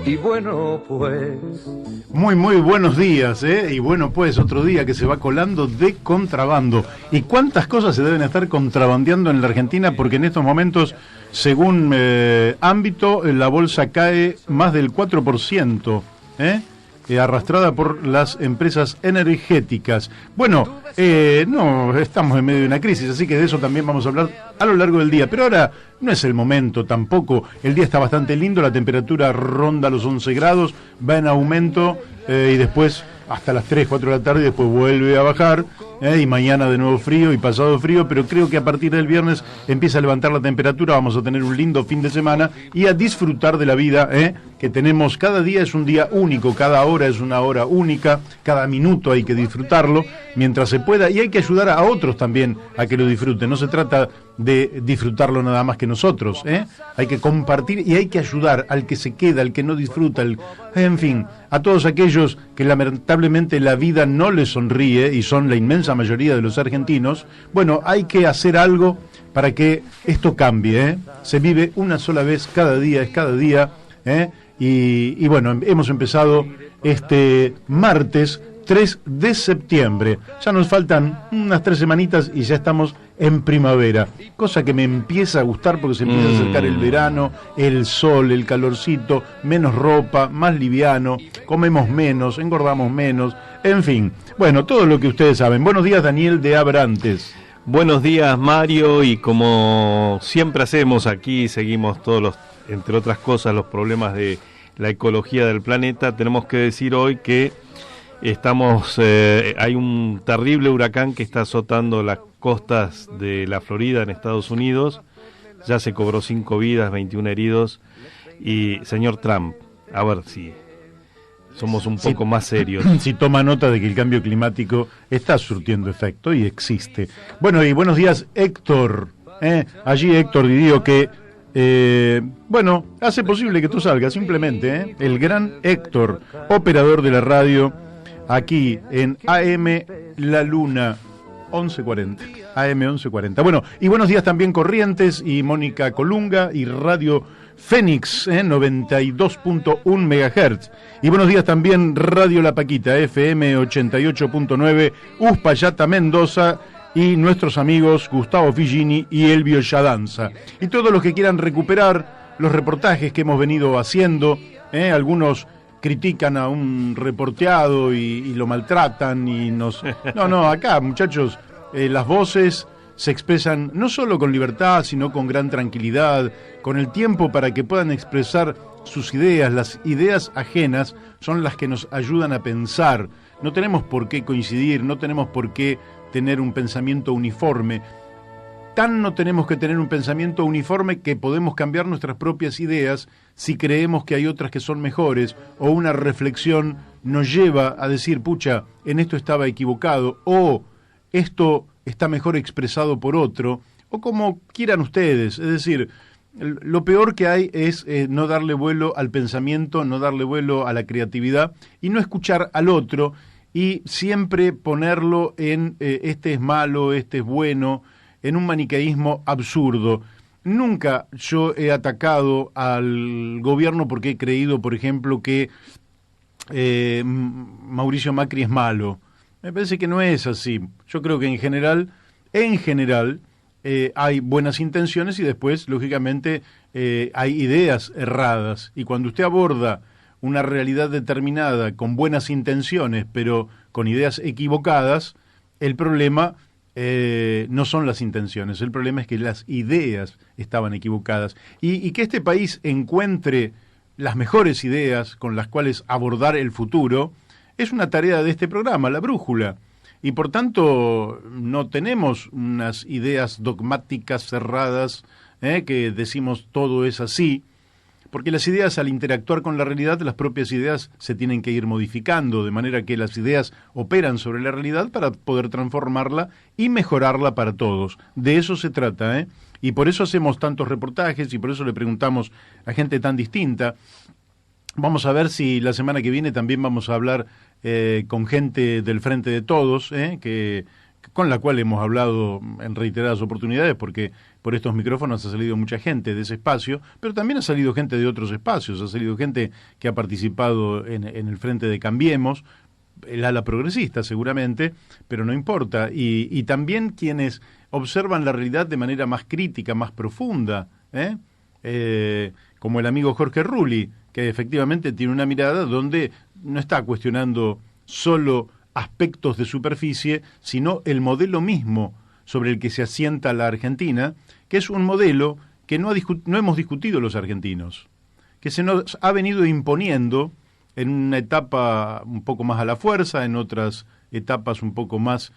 Y bueno, pues... Muy buenos días, ¿eh? Y bueno, pues otro día que se va colando de contrabando. ¿Y cuántas cosas se deben estar contrabandeando en la Argentina? Porque en estos momentos, según ámbito, la bolsa cae más del 4%, arrastrada por las empresas energéticas. Bueno, no, estamos en medio de una crisis, así que de eso también vamos a hablar a lo largo del día. Pero ahora no es el momento tampoco. El día está bastante lindo, la temperatura ronda los 11 grados, va en aumento y después hasta las 3, 4 de la tarde y después vuelve a bajar. Y mañana de nuevo frío y pasado frío, pero creo que a partir del viernes empieza a levantar la temperatura, vamos a tener un lindo fin de semana y a disfrutar de la vida que tenemos. Cada día es un día único, cada hora es una hora única, cada minuto hay que disfrutarlo mientras se pueda y hay que ayudar a otros también a que lo disfruten. No se trata de disfrutarlo nada más que nosotros, hay que compartir y hay que ayudar al que se queda, al que no disfruta, en fin, a todos aquellos que lamentablemente la vida no les sonríe y son la inmensa mayoría de los argentinos. Bueno, hay que hacer algo para que esto cambie, Se vive una sola vez, cada día es cada día, y bueno, hemos empezado este martes 3 de septiembre. Ya nos faltan unas 3 semanitas y ya estamos en primavera, cosa que me empieza a gustar porque se empieza a acercar el verano, el sol, el calorcito, menos ropa, más liviano, comemos menos, engordamos menos, en fin. Bueno, todo lo que ustedes saben. Buenos días, Daniel de Abrantes. Buenos días, Mario, y como siempre hacemos aquí, seguimos todos los, entre otras cosas, los problemas de la ecología del planeta. Tenemos que decir hoy que hay un terrible huracán que está azotando las costas de la Florida en Estados Unidos. Ya se cobró 5 vidas, 21 heridos. Y señor Trump, a ver si somos un poco más serios. Si toma nota de que el cambio climático está surtiendo efecto y existe. Bueno, y buenos días, Héctor. Allí Héctor diría que bueno, hace posible que tú salgas simplemente, el gran Héctor, operador de la radio, aquí en AM La Luna 1140, AM 1140. Bueno, y buenos días también Corrientes y Mónica Colunga y Radio Fénix, 92.1 MHz. Y buenos días también Radio La Paquita, FM 88.9, Uspallata, Mendoza, y nuestros amigos Gustavo Figini y Elvio Yadanza. Y todos los que quieran recuperar los reportajes que hemos venido haciendo, algunos critican a un reporteado y lo maltratan y nos... No, acá, muchachos, las voces se expresan no solo con libertad, sino con gran tranquilidad, con el tiempo para que puedan expresar sus ideas. Las ideas ajenas son las que nos ayudan a pensar. No tenemos por qué coincidir, no tenemos por qué tener un pensamiento uniforme. Tan no tenemos que tener un pensamiento uniforme que podemos cambiar nuestras propias ideas si creemos que hay otras que son mejores, o una reflexión nos lleva a decir, pucha, en esto estaba equivocado, o esto está mejor expresado por otro, o como quieran ustedes. Es decir, lo peor que hay es no darle vuelo al pensamiento, no darle vuelo a la creatividad y no escuchar al otro, y siempre ponerlo en este es malo, este es bueno, en un maniqueísmo absurdo. Nunca yo he atacado al gobierno porque he creído, por ejemplo, que Mauricio Macri es malo. Me parece que no es así. Yo creo que en general, hay buenas intenciones y después, lógicamente, hay ideas erradas. Y cuando usted aborda una realidad determinada con buenas intenciones, pero con ideas equivocadas, el problema no son las intenciones, el problema es que las ideas estaban equivocadas. Y que este país encuentre las mejores ideas con las cuales abordar el futuro es una tarea de este programa, La Brújula. Y por tanto no tenemos unas ideas dogmáticas cerradas, que decimos todo es así, porque las ideas, al interactuar con la realidad, las propias ideas se tienen que ir modificando, de manera que las ideas operan sobre la realidad para poder transformarla y mejorarla para todos. De eso se trata, Y por eso hacemos tantos reportajes y por eso le preguntamos a gente tan distinta. Vamos a ver si la semana que viene también vamos a hablar con gente del Frente de Todos, que con la cual hemos hablado en reiteradas oportunidades, porque por estos micrófonos ha salido mucha gente de ese espacio, pero también ha salido gente de otros espacios, ha salido gente que ha participado en el Frente de Cambiemos, el ala progresista seguramente, pero no importa, y también quienes observan la realidad de manera más crítica, más profunda, como el amigo Jorge Rulli, que efectivamente tiene una mirada donde no está cuestionando solo aspectos de superficie, sino el modelo mismo sobre el que se asienta la Argentina, que es un modelo que no hemos discutido los argentinos, que se nos ha venido imponiendo en una etapa un poco más a la fuerza, en otras etapas un poco más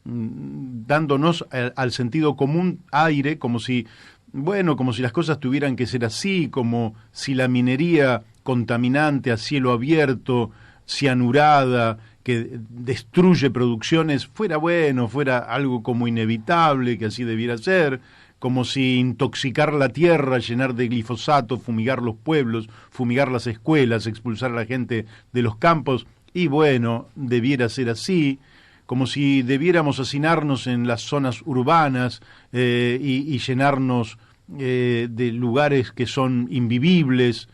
dándonos al sentido común aire, como si las cosas tuvieran que ser así, como si la minería contaminante a cielo abierto, cianurada, que destruye producciones, fuera algo como inevitable, que así debiera ser, como si intoxicar la tierra, llenar de glifosato, fumigar los pueblos, fumigar las escuelas, expulsar a la gente de los campos, y debiera ser así, como si debiéramos hacinarnos en las zonas urbanas y llenarnos de lugares que son invivibles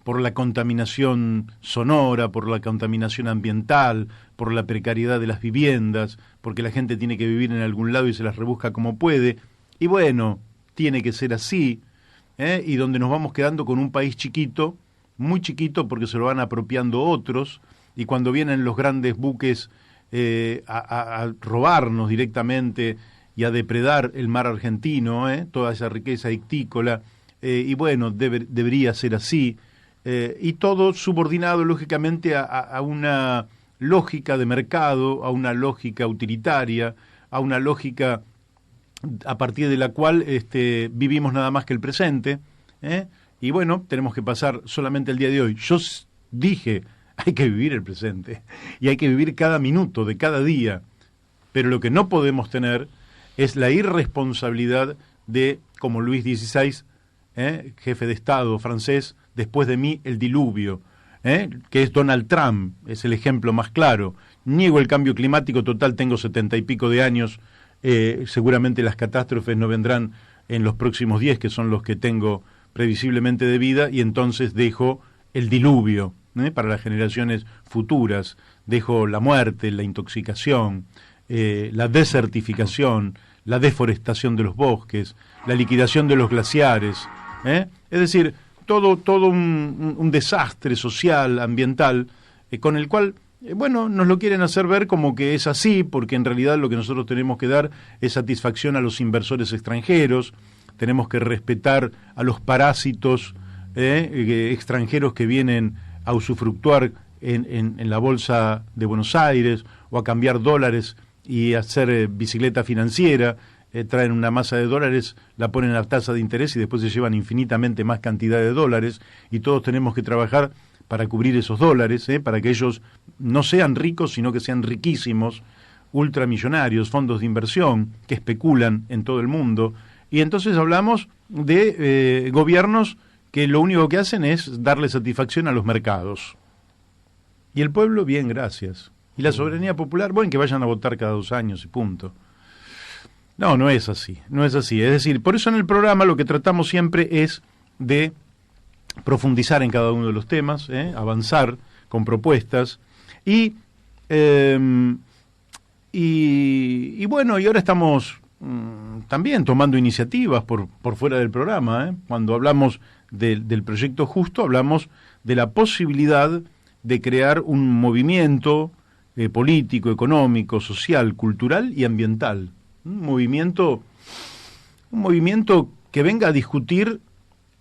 por la contaminación sonora, por la contaminación ambiental, por la precariedad de las viviendas, porque la gente tiene que vivir en algún lado y se las rebusca como puede. Y tiene que ser así, y donde nos vamos quedando con un país chiquito, muy chiquito porque se lo van apropiando otros, y cuando vienen los grandes buques a robarnos directamente y a depredar el mar argentino, toda esa riqueza ictícola, debería ser así, y todo subordinado lógicamente a una lógica de mercado, a una lógica utilitaria, a una lógica a partir de la cual vivimos nada más que el presente, y tenemos que pasar solamente el día de hoy. Yo dije, hay que vivir el presente, y hay que vivir cada minuto de cada día, pero lo que no podemos tener es la irresponsabilidad de, como Luis XVI, jefe de Estado francés, después de mí el diluvio, que es Donald Trump, es el ejemplo más claro. Niego el cambio climático, total, tengo 70 y pico de años, seguramente las catástrofes no vendrán en los próximos 10, que son los que tengo previsiblemente de vida, y entonces dejo el diluvio para las generaciones futuras, dejo la muerte, la intoxicación, la desertificación, la deforestación de los bosques, la liquidación de los glaciares, es decir, todo un desastre social, ambiental, con el cual nos lo quieren hacer ver como que es así, porque en realidad lo que nosotros tenemos que dar es satisfacción a los inversores extranjeros, tenemos que respetar a los parásitos extranjeros que vienen a usufructuar en la bolsa de Buenos Aires, o a cambiar dólares y hacer bicicleta financiera, traen una masa de dólares, la ponen a tasa de interés y después se llevan infinitamente más cantidad de dólares, y todos tenemos que trabajar para cubrir esos dólares, para que ellos no sean ricos, sino que sean riquísimos, ultramillonarios, fondos de inversión que especulan en todo el mundo. Y entonces hablamos de gobiernos que lo único que hacen es darle satisfacción a los mercados. Y el pueblo, bien, gracias. Y la soberanía popular, que vayan a votar cada 2 años y punto. No es así, no es así. Es decir, por eso en el programa lo que tratamos siempre es de profundizar en cada uno de los temas, avanzar con propuestas, y ahora estamos también tomando iniciativas por fuera del programa, Cuando hablamos del proyecto Justo, hablamos de la posibilidad de crear un movimiento político, económico, social, cultural y ambiental. Un movimiento que venga a discutir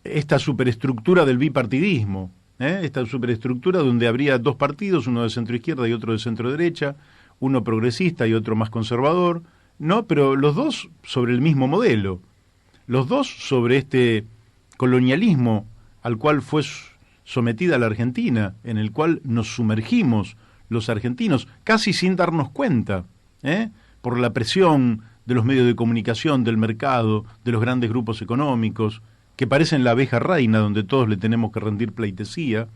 esta superestructura del bipartidismo, esta superestructura donde habría 2 partidos, uno de centro izquierda y otro de centro derecha, uno progresista y otro más conservador, pero los 2 sobre el mismo modelo, los 2 sobre este colonialismo al cual fue sometida la Argentina, en el cual nos sumergimos los argentinos, casi sin darnos cuenta, por la presión de los medios de comunicación, del mercado, de los grandes grupos económicos, que parecen la abeja reina, donde todos le tenemos que rendir pleitesía,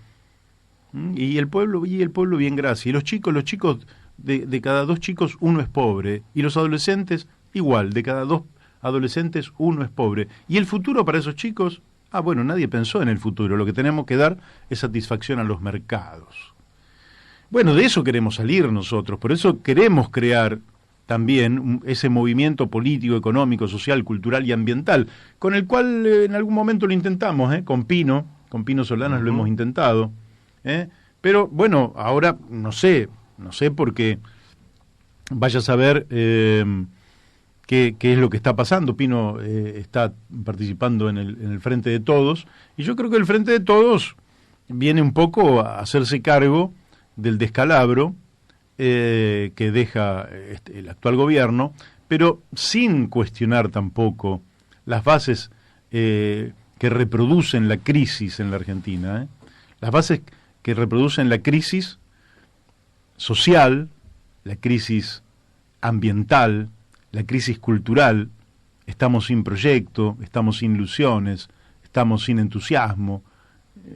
y el pueblo bien, gracias. Y los chicos de cada 2 chicos, 1 es pobre. Y los adolescentes, igual, de cada 2 adolescentes, 1 es pobre. ¿Y el futuro para esos chicos? Bueno, nadie pensó en el futuro. Lo que tenemos que dar es satisfacción a los mercados. Bueno, de eso queremos salir nosotros. Por eso queremos crear también ese movimiento político, económico, social, cultural y ambiental, con el cual en algún momento lo intentamos, con Pino Solanas lo hemos intentado, pero bueno, ahora no sé porque vaya a saber qué es lo que está pasando. Pino está participando en el Frente de Todos, y yo creo que el Frente de Todos viene un poco a hacerse cargo del descalabro que deja el actual gobierno, pero sin cuestionar tampoco las bases que reproducen la crisis en la Argentina, las bases que reproducen la crisis social, la crisis ambiental, la crisis cultural. Estamos sin proyecto, estamos sin ilusiones, estamos sin entusiasmo,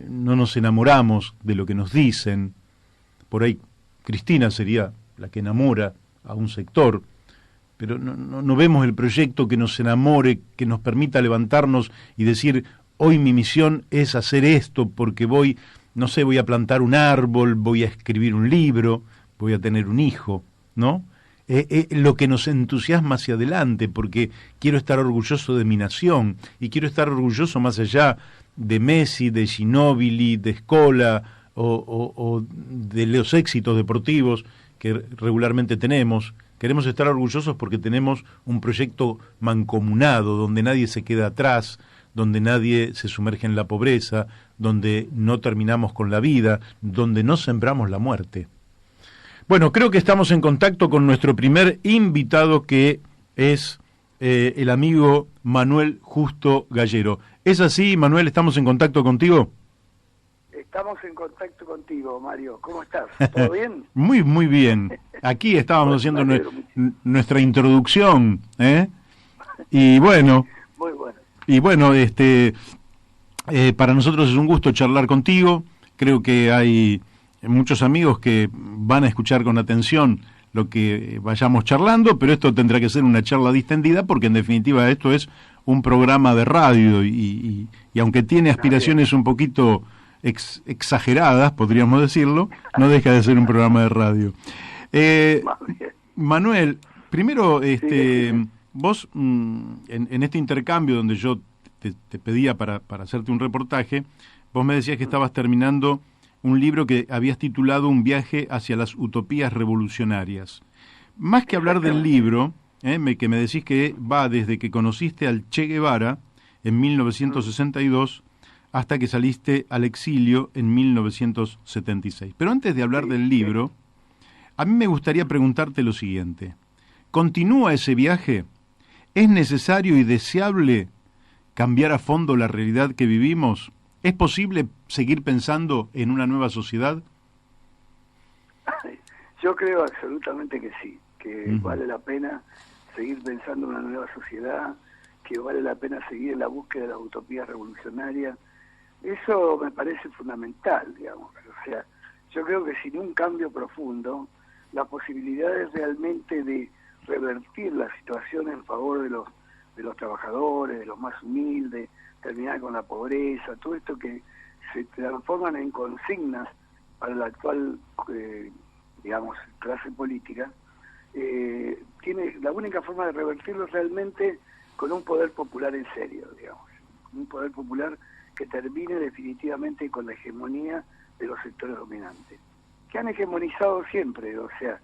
no nos enamoramos de lo que nos dicen. Por ahí Cristina sería la que enamora a un sector, pero no vemos el proyecto que nos enamore, que nos permita levantarnos y decir, hoy mi misión es hacer esto porque voy a plantar un árbol, voy a escribir un libro, voy a tener un hijo, ¿no? Lo que nos entusiasma hacia adelante, porque quiero estar orgulloso de mi nación y quiero estar orgulloso más allá de Messi, de Ginóbili, de Scola o de los éxitos deportivos que regularmente tenemos. Queremos estar orgullosos porque tenemos un proyecto mancomunado, donde nadie se queda atrás, donde nadie se sumerge en la pobreza, donde no terminamos con la vida, donde no sembramos la muerte. Bueno, creo que estamos en contacto con nuestro primer invitado, que es el amigo Manuel Justo Gallero. ¿Es así, Manuel? ¿Estamos en contacto contigo? Estamos en contacto contigo, Mario. ¿Cómo estás? ¿Todo bien? Muy, muy bien. Aquí estábamos haciendo nuestra introducción, Y bueno, muy bueno. Y bueno, para nosotros es un gusto charlar contigo. Creo que hay muchos amigos que van a escuchar con atención lo que vayamos charlando, pero esto tendrá que ser una charla distendida, porque en definitiva esto es un programa de radio y aunque tiene aspiraciones un poquito exageradas, podríamos decirlo, no deja de ser un programa de radio. Manuel, primero, vos en este intercambio donde yo te pedía para hacerte un reportaje, vos me decías que estabas terminando un libro que habías titulado Un viaje hacia las utopías revolucionarias. Más que hablar del libro, que me decís que va desde que conociste al Che Guevara en 1962 hasta que saliste al exilio en 1976. Pero antes de hablar del libro, a mí me gustaría preguntarte lo siguiente. ¿Continúa ese viaje? ¿Es necesario y deseable cambiar a fondo la realidad que vivimos? ¿Es posible seguir pensando en una nueva sociedad? Yo creo absolutamente que sí, que vale la pena seguir pensando en una nueva sociedad, que vale la pena seguir en la búsqueda de las utopías revolucionarias. Eso me parece fundamental, digamos. O sea, yo creo que sin un cambio profundo, las posibilidades realmente de revertir la situación en favor de los trabajadores, de los más humildes, terminar con la pobreza, todo esto que se transforman en consignas para la actual, digamos, clase política, tiene la única forma de revertirlo realmente con un poder popular en serio, digamos, un poder popular que termine definitivamente con la hegemonía de los sectores dominantes, que han hegemonizado siempre. O sea,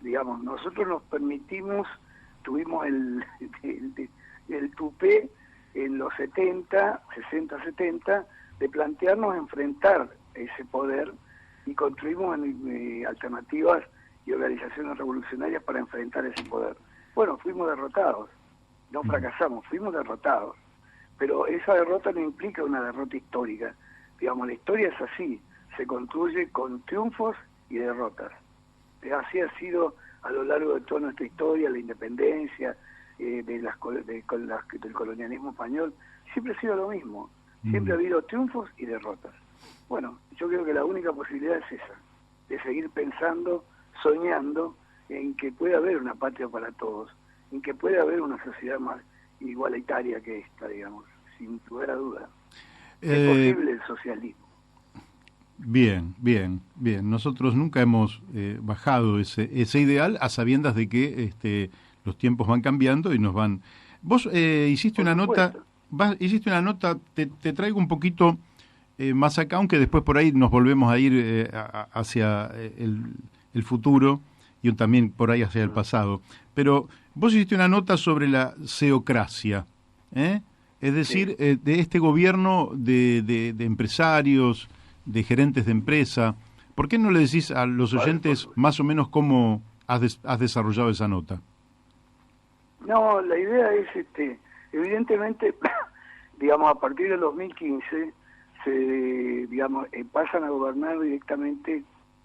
digamos, nosotros nos permitimos, tuvimos el tupé en los 60, 70, de plantearnos enfrentar ese poder y construimos alternativas y organizaciones revolucionarias para enfrentar ese poder. Bueno, fuimos derrotados, no fracasamos, fuimos derrotados. Pero esa derrota no implica una derrota histórica. Digamos, la historia es así, se construye con triunfos y derrotas. Así ha sido a lo largo de toda nuestra historia, la independencia, del colonialismo español, siempre ha sido lo mismo. Siempre ha habido triunfos y derrotas. Bueno, yo creo que la única posibilidad es esa, de seguir pensando soñando en que puede haber una patria para todos, en que puede haber una sociedad más igualitaria que esta, digamos, sin lugar a duda. Es posible el socialismo. Bien, bien, bien. Nosotros nunca hemos bajado ese ideal a sabiendas de que los tiempos van cambiando y nos van... Vos hiciste una nota, te traigo un poquito más acá, aunque después por ahí nos volvemos a ir hacia el futuro y también por ahí hacia el pasado. Pero vos hiciste una nota sobre la ceocracia, es decir, sí, de este gobierno de empresarios, de gerentes de empresa. ¿Por qué no le decís a los oyentes más o menos cómo has desarrollado esa nota? No, la idea es, evidentemente, digamos, a partir del 2015, pasan a gobernar directamente,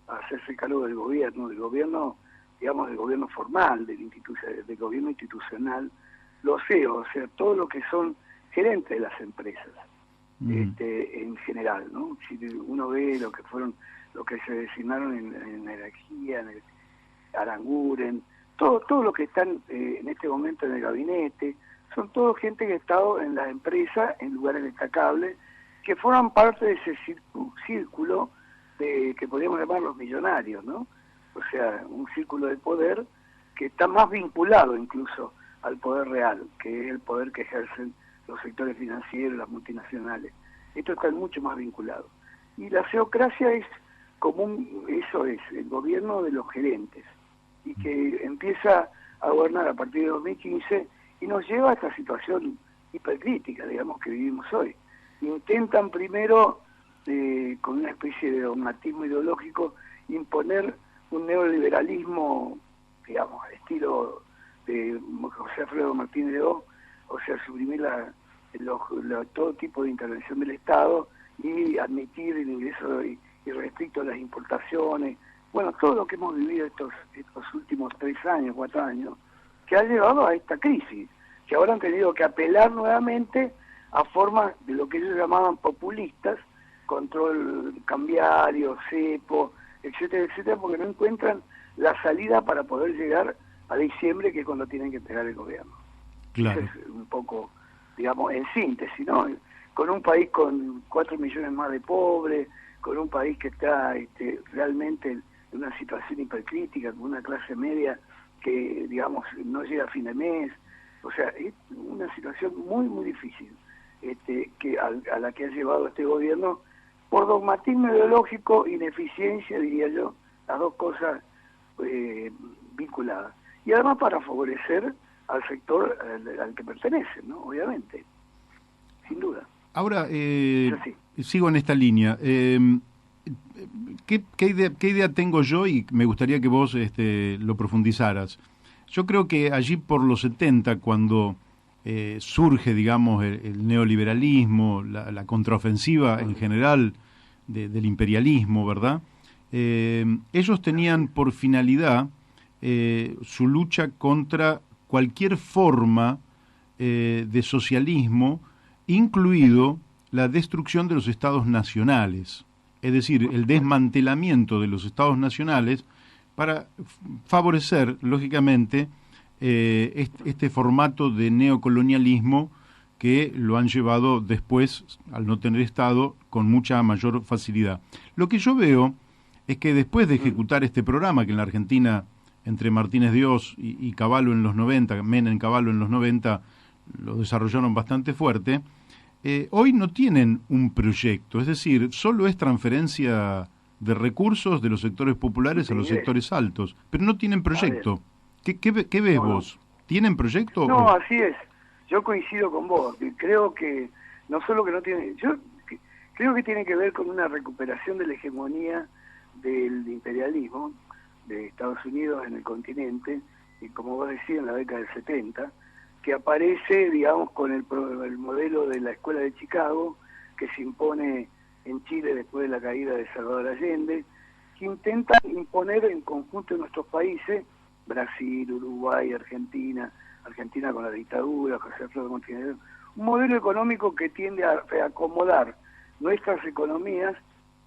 a hacerse cargo del gobierno, digamos, del gobierno formal, del gobierno institucional, los CEO, o sea, todo lo que son gerentes de las empresas. En general, ¿no? Si uno ve lo que se designaron en energía, en el Aranguren, todo lo que están en este momento en el gabinete, son todo gente que ha estado en las empresas, en lugares destacables, que forman parte de ese círculo que podríamos llamar los millonarios, ¿no? O sea, un círculo de poder que está más vinculado incluso al poder real, que es el poder que ejercen los sectores financieros, las multinacionales. Esto está mucho más vinculado. Y la ceocracia es eso es, el gobierno de los gerentes, y que empieza a gobernar a partir de 2015 y nos lleva a esta situación hipercrítica, digamos, que vivimos hoy. Intentan primero, con una especie de dogmatismo ideológico, imponer un neoliberalismo, digamos, estilo de José Alfredo Martínez de O, o sea, suprimir todo tipo de intervención del Estado y admitir el ingreso irrestricto a las importaciones. Bueno, todo lo que hemos vivido estos últimos 3 años, 4 años, que ha llevado a esta crisis, que ahora han tenido que apelar nuevamente a formas de lo que ellos llamaban populistas, control cambiario, cepo, etcétera, etcétera, porque no encuentran la salida para poder llegar a diciembre, que es cuando tienen que entregar el gobierno. Claro. Eso es un poco, digamos, en síntesis, ¿no? Con un país con 4 millones más de pobres, con un país que está realmente en una situación hipercrítica, con una clase media que, digamos, no llega a fin de mes. O sea, es una situación muy, muy difícil a la que ha llevado este gobierno por dogmatismo ideológico, ineficiencia, diría yo, las dos cosas vinculadas. Y además para favorecer al sector al que pertenece, ¿no? Obviamente, sin duda. Ahora, sigo en esta línea. ¿Qué idea tengo yo? Y me gustaría que vos lo profundizaras. Yo creo que allí por los 70, cuando surge, digamos, el neoliberalismo, la contraofensiva en general del imperialismo, ¿verdad? Ellos tenían por finalidad su lucha contra cualquier forma de socialismo, incluido la destrucción de los estados nacionales, es decir, el desmantelamiento de los estados nacionales para favorecer, lógicamente, este formato de neocolonialismo que lo han llevado después, al no tener Estado, con mucha mayor facilidad. Lo que yo veo es que después de ejecutar este programa, que en la Argentina, entre Martínez de Oz y Cavallo en los 90, Menem, Cavallo en los 90, lo desarrollaron bastante fuerte, hoy no tienen un proyecto, es decir, solo es transferencia de recursos de los sectores populares a los sectores altos, pero no tienen proyecto. ¿Qué ves vos? ¿Tienen proyecto? No, así es. Yo coincido con vos. Creo que no solo que no tiene, creo que tiene que ver con una recuperación de la hegemonía del imperialismo de Estados Unidos en el continente, y como vos decías, en la década del 70, que aparece, digamos, con el modelo de la Escuela de Chicago, que se impone en Chile después de la caída de Salvador Allende, que intenta imponer en conjunto en nuestros países, Brasil, Uruguay, Argentina con la dictadura, José Alfredo Martínez, un modelo económico que tiende a reacomodar nuestras economías,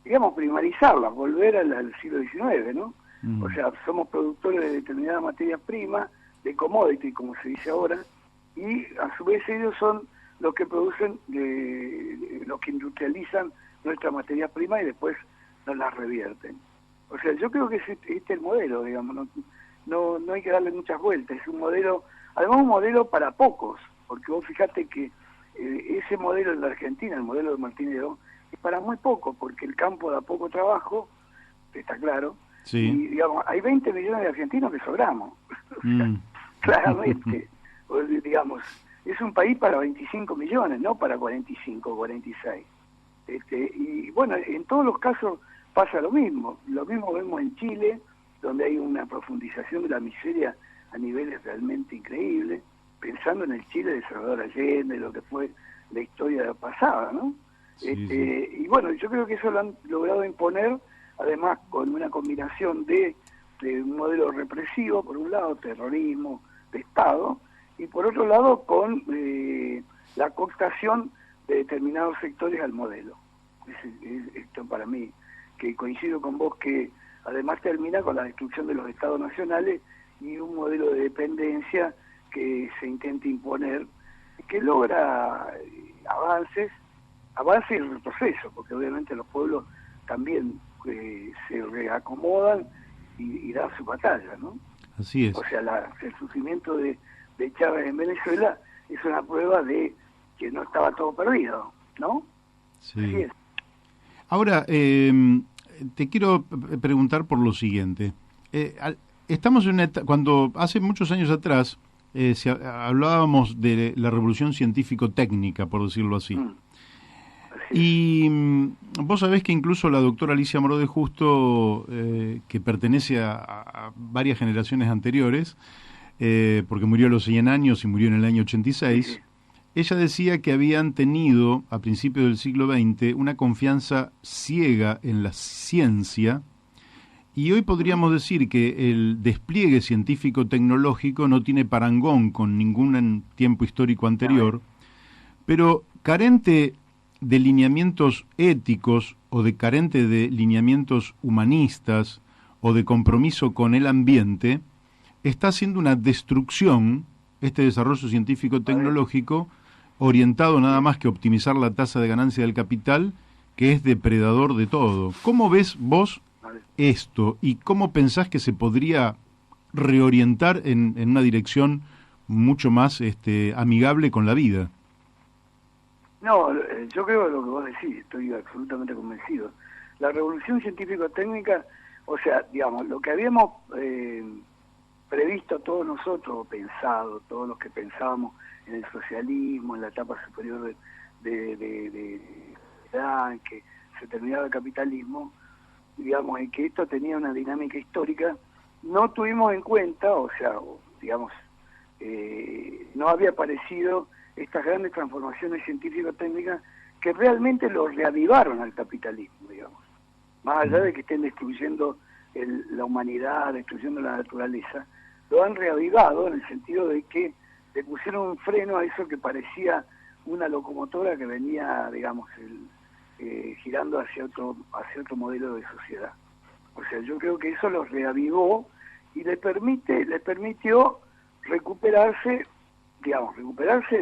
digamos, primarizarlas, volver al siglo XIX, ¿no? O sea, somos productores de determinadas materias primas, de commodity, como se dice ahora, y a su vez ellos son los que producen, los que industrializan nuestra materia prima y después nos las revierten. O sea, yo creo que este es el modelo, digamos, no hay que darle muchas vueltas, es un modelo, además un modelo para pocos, porque vos fijate que ese modelo en la Argentina, el modelo de Martín Lledó, es para muy poco, porque el campo da poco trabajo, está claro, Sí. y digamos, hay 20 millones de argentinos que sobramos, o sea, claramente, digamos, es un país para 25 millones, no para 45 o 46. Y bueno, en todos los casos pasa lo mismo vemos en Chile, donde hay una profundización de la miseria a niveles realmente increíbles, pensando en el Chile de Salvador Allende, lo que fue la historia pasada, ¿no? Sí. Y bueno, yo creo que eso lo han logrado imponer, además con una combinación de un modelo represivo, por un lado, terrorismo de Estado, y por otro lado con la cooptación de determinados sectores al modelo. Esto para mí, que coincido con vos, que además termina con la destrucción de los estados nacionales y un modelo de dependencia que se intenta imponer, que logra avances y retroceso, porque obviamente los pueblos también se reacomodan y dan su batalla, ¿no? Así es. O sea, el sufrimiento de Chávez en Venezuela es una prueba de que no estaba todo perdido, ¿no? Sí. Así es. Ahora, te quiero preguntar por lo siguiente. Estamos en cuando hace muchos años atrás hablábamos de la revolución científico-técnica, por decirlo así. Y vos sabés que incluso la doctora Alicia Moró de Justo, que pertenece a varias generaciones anteriores, porque murió a los 100 años y murió en el año 86, sí. Ella decía que habían tenido, a principios del siglo XX, una confianza ciega en la ciencia, y hoy podríamos decir que el despliegue científico-tecnológico no tiene parangón con ningún tiempo histórico anterior, pero carente de lineamientos éticos o carente de lineamientos humanistas o de compromiso con el ambiente, está haciendo una destrucción, este desarrollo científico-tecnológico, orientado nada más que a optimizar la tasa de ganancia del capital, que es depredador de todo. ¿Cómo ves vos esto y cómo pensás que se podría reorientar en una dirección mucho más amigable con la vida? No, yo creo lo que vos decís, estoy absolutamente convencido. La revolución científico-técnica, o sea, digamos, lo que habíamos previsto todos nosotros, pensado, todos los que pensábamos en el socialismo, en la etapa superior de en que se terminaba el capitalismo, digamos, en que esto tenía una dinámica histórica, no tuvimos en cuenta, o sea, digamos, no había aparecido estas grandes transformaciones científico-técnicas que realmente lo reavivaron al capitalismo, digamos. Más allá de que estén destruyendo la humanidad, destruyendo la naturaleza, lo han reavivado en el sentido de que le pusieron un freno a eso que parecía una locomotora que venía, digamos, girando hacia otro modelo de sociedad. O sea, yo creo que eso los reavivó y les permitió recuperarse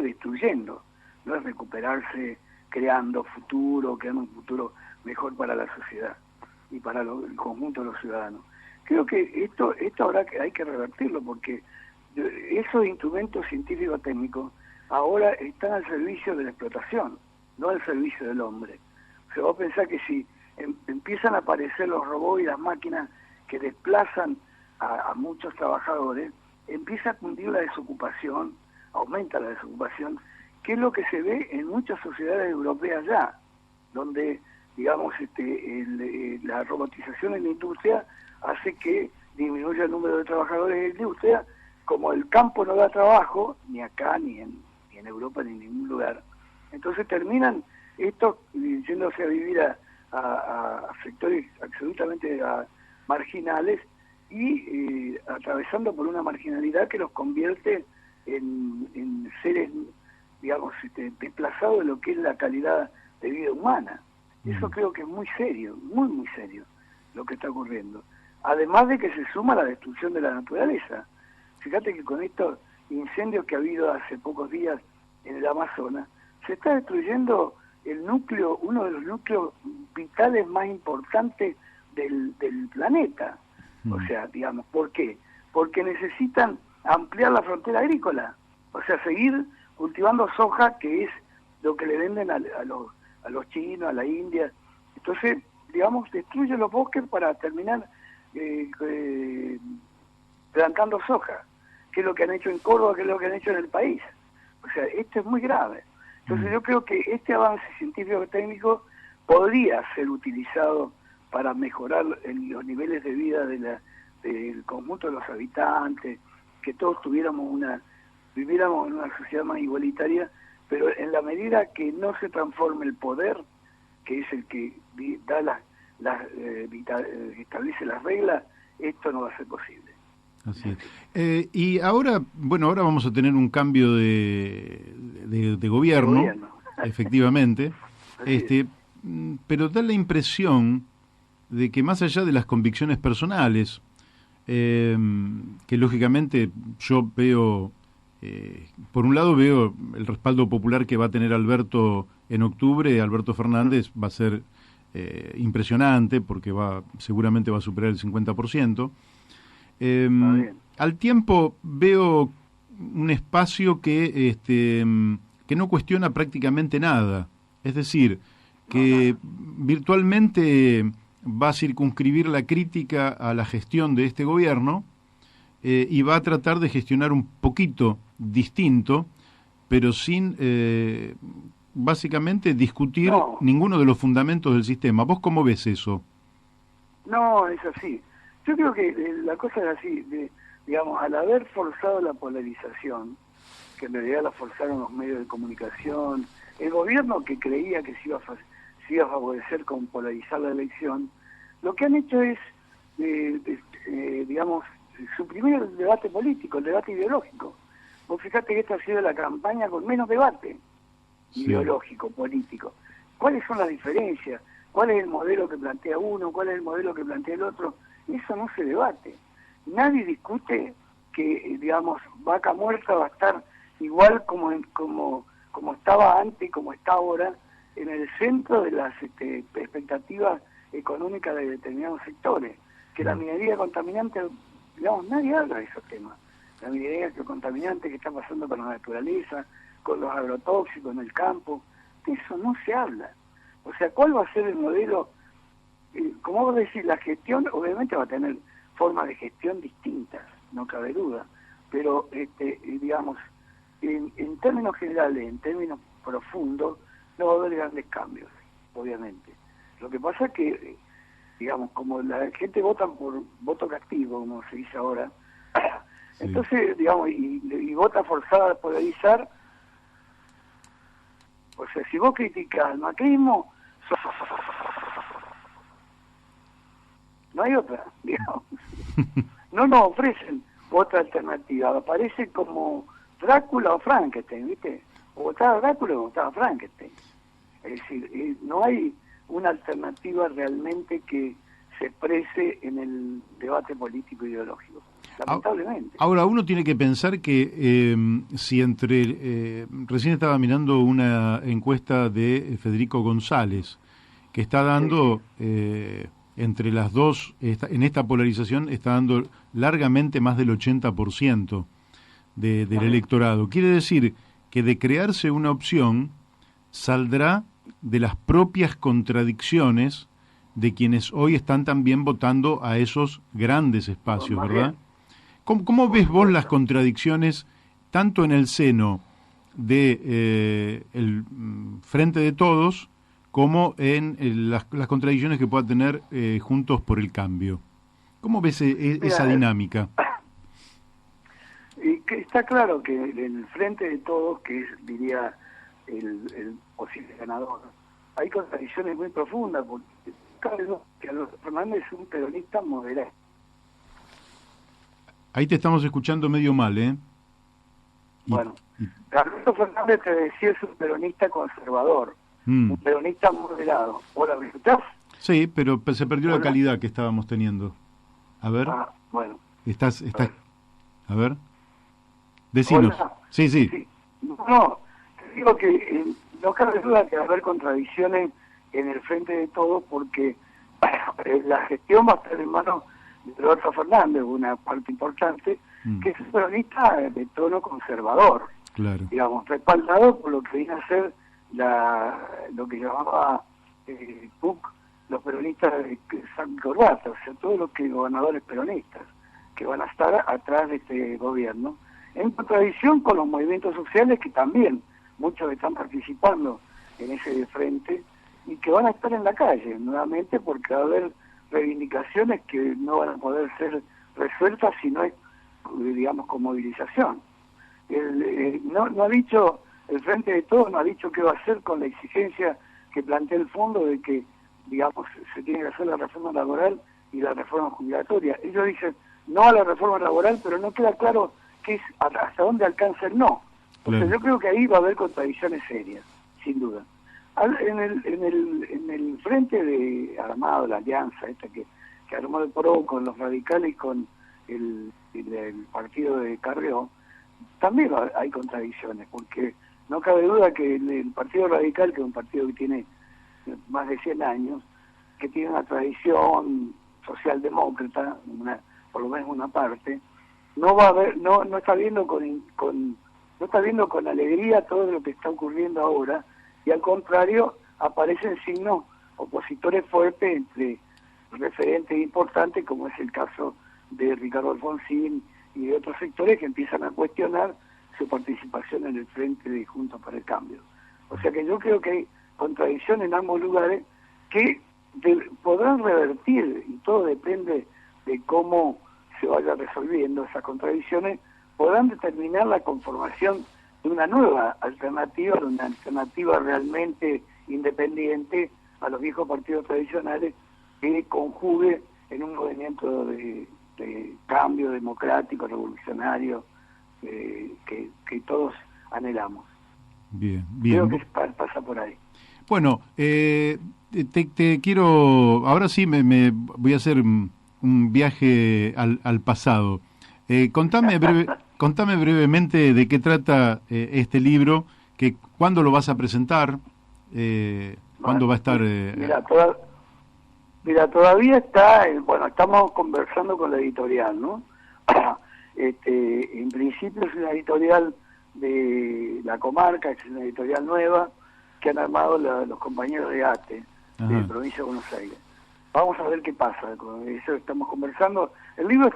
destruyendo, no es recuperarse creando un futuro mejor para la sociedad y para el conjunto de los ciudadanos. Creo que esto ahora hay que revertirlo, porque esos instrumentos científicos técnicos ahora están al servicio de la explotación, no al servicio del hombre. O sea, vos pensás que si empiezan a aparecer los robots y las máquinas que desplazan a muchos trabajadores, empieza a cundir la desocupación, aumenta la desocupación, que es lo que se ve en muchas sociedades europeas ya, donde, digamos, la robotización en la industria hace que disminuya el número de trabajadores en la industria. Como el campo no da trabajo, ni acá, ni en Europa, ni en ningún lugar, entonces terminan estos yéndose a vivir a sectores absolutamente marginales y atravesando por una marginalidad que los convierte en seres, digamos, desplazados de lo que es la calidad de vida humana. Eso creo que es muy serio, muy, muy serio lo que está ocurriendo. además de que se suma la destrucción de la naturaleza. Fíjate que con estos incendios que ha habido hace pocos días en el Amazonas, se está destruyendo el núcleo, uno de los núcleos vitales más importantes del planeta. O sea, digamos, ¿por qué? Porque necesitan ampliar la frontera agrícola, o sea, seguir cultivando soja, que es lo que le venden a los chinos, a la India. Entonces, digamos, destruyen los bosques para terminar plantando soja, que es lo que han hecho en Córdoba, que es lo que han hecho en el país. O sea, esto es muy grave. Entonces yo creo que este avance científico-técnico podría ser utilizado para mejorar los niveles de vida del conjunto de los habitantes, que todos viviéramos en una sociedad más igualitaria, pero en la medida que no se transforme el poder, que es el que da establece las reglas, esto no va a ser posible. Así es. Y ahora vamos a tener un cambio de gobierno, efectivamente, pero da la impresión de que más allá de las convicciones personales, que lógicamente yo veo, por un lado veo el respaldo popular que va a tener Alberto en octubre. Alberto Fernández va a ser impresionante porque seguramente va a superar el 50%. Al tiempo veo un espacio que no cuestiona prácticamente nada, es decir, que virtualmente va a circunscribir la crítica a la gestión de este gobierno y va a tratar de gestionar un poquito distinto, pero sin básicamente discutir ninguno de los fundamentos del sistema. ¿Vos cómo ves eso? No, es así. Yo creo que la cosa es así, digamos, al haber forzado la polarización, que en realidad la forzaron los medios de comunicación, el gobierno que creía que se iba a favorecer con polarizar la elección, lo que han hecho es, digamos, suprimir el debate político, el debate ideológico. Vos fijate que esta ha sido la campaña con menos debate ideológico, político. ¿Cuáles son las diferencias? ¿Cuál es el modelo que plantea uno? ¿Cuál es el modelo que plantea el otro? Eso no se debate. Nadie discute que, digamos, Vaca Muerta va a estar igual como estaba antes y como está ahora, en el centro de las expectativas económicas de determinados sectores. Que la minería contaminante, digamos, nadie habla de esos temas. La minería contaminante que está pasando con la naturaleza, con los agrotóxicos en el campo, de eso no se habla. O sea, ¿cuál va a ser el modelo? Como vos decís, la gestión obviamente va a tener formas de gestión distintas, no cabe duda, pero digamos, en términos generales, en términos profundos, no va a haber grandes cambios, obviamente. Lo que pasa es que, digamos, como la gente vota por voto castigo, como se dice ahora, sí. Entonces, digamos, y vota forzada a polarizar. O sea, si vos criticás al macrismo, no hay otra, digamos. No nos ofrecen otra alternativa. Aparece como Drácula o Frankenstein, ¿viste? O votaba Drácula o votaba Frankenstein. Es decir, no hay una alternativa realmente que se exprese en el debate político ideológico. Lamentablemente. Ahora, uno tiene que pensar que si recién estaba mirando una encuesta de Federico González, que está dando, entre las dos, en esta polarización, está dando largamente más del 80% del electorado. Quiere decir que de crearse una opción, saldrá de las propias contradicciones de quienes hoy están también votando a esos grandes espacios, ¿verdad? ¿Cómo ves vos las contradicciones tanto en el seno de el Frente de Todos como en las contradicciones que pueda tener Juntos por el Cambio? ¿Cómo ves esa dinámica? Que está claro que en el Frente de Todos, que es, diría, el posible ganador, hay contradicciones muy profundas, porque que Alberto Fernández es un peronista moderado. Ahí te estamos escuchando medio mal, ¿eh? Bueno, Alberto Fernández, te decía, es un peronista conservador, un peronista moderado. ¿Hola, me escuchás? Sí, pero se perdió la calidad que estábamos teniendo. A ver. Bueno. Estás, a ver. Decinos. Hola. Sí. Sí. No, te digo que no cabe duda que va a haber contradicciones en el frente de todo, porque la gestión va a estar en manos de Roberto Fernández, una parte importante, que es un peronista de tono conservador, claro, digamos, respaldado por lo que viene a ser lo que llamaba PUC, los peronistas de San Corbata, o sea, todos los gobernadores peronistas que van a estar atrás de este gobierno, en contradicción con los movimientos sociales que también muchos están participando en ese frente y que van a estar en la calle nuevamente, porque va a haber reivindicaciones que no van a poder ser resueltas si no es, digamos, con movilización. No ha dicho, el Frente de Todos no ha dicho qué va a hacer con la exigencia que plantea el fondo de que, digamos, se tiene que hacer la reforma laboral y la reforma jubilatoria. Ellos dicen no a la reforma laboral, pero no queda claro qué es, hasta dónde alcanza el no. Entonces yo creo que ahí va a haber contradicciones serias, sin duda. En el frente de armado, la alianza esta que armó el PRO con los radicales y con el partido de Carrió, también hay contradicciones, porque no cabe duda que el Partido Radical, que es un partido que tiene más de 100 años, que tiene una tradición socialdemócrata, por lo menos una parte, no está viendo no está viendo con alegría todo lo que está ocurriendo ahora, y al contrario aparecen signos opositores fuertes entre referentes importantes, como es el caso de Ricardo Alfonsín y de otros sectores que empiezan a cuestionar su participación en el frente de Juntos para el Cambio. O sea que yo creo que hay contradicción en ambos lugares que podrán revertir, y todo depende de cómo se vaya resolviendo esas contradicciones, podrán determinar la conformación de una nueva alternativa, de una alternativa realmente independiente a los viejos partidos tradicionales, que conjugue en un movimiento de cambio democrático, revolucionario, que todos anhelamos. Bien. Creo que pasa por ahí. Bueno, te quiero, ahora sí me voy a hacer un viaje al pasado. Contame brevemente de qué trata este libro, cuándo lo vas a presentar, cuándo va a estar... Mira, todavía está, estamos conversando con la editorial, ¿no? En principio es una editorial de la comarca, es una editorial nueva, que han armado los compañeros de ATE, de Provincia de Buenos Aires. Vamos a ver qué pasa, con eso estamos conversando. El libro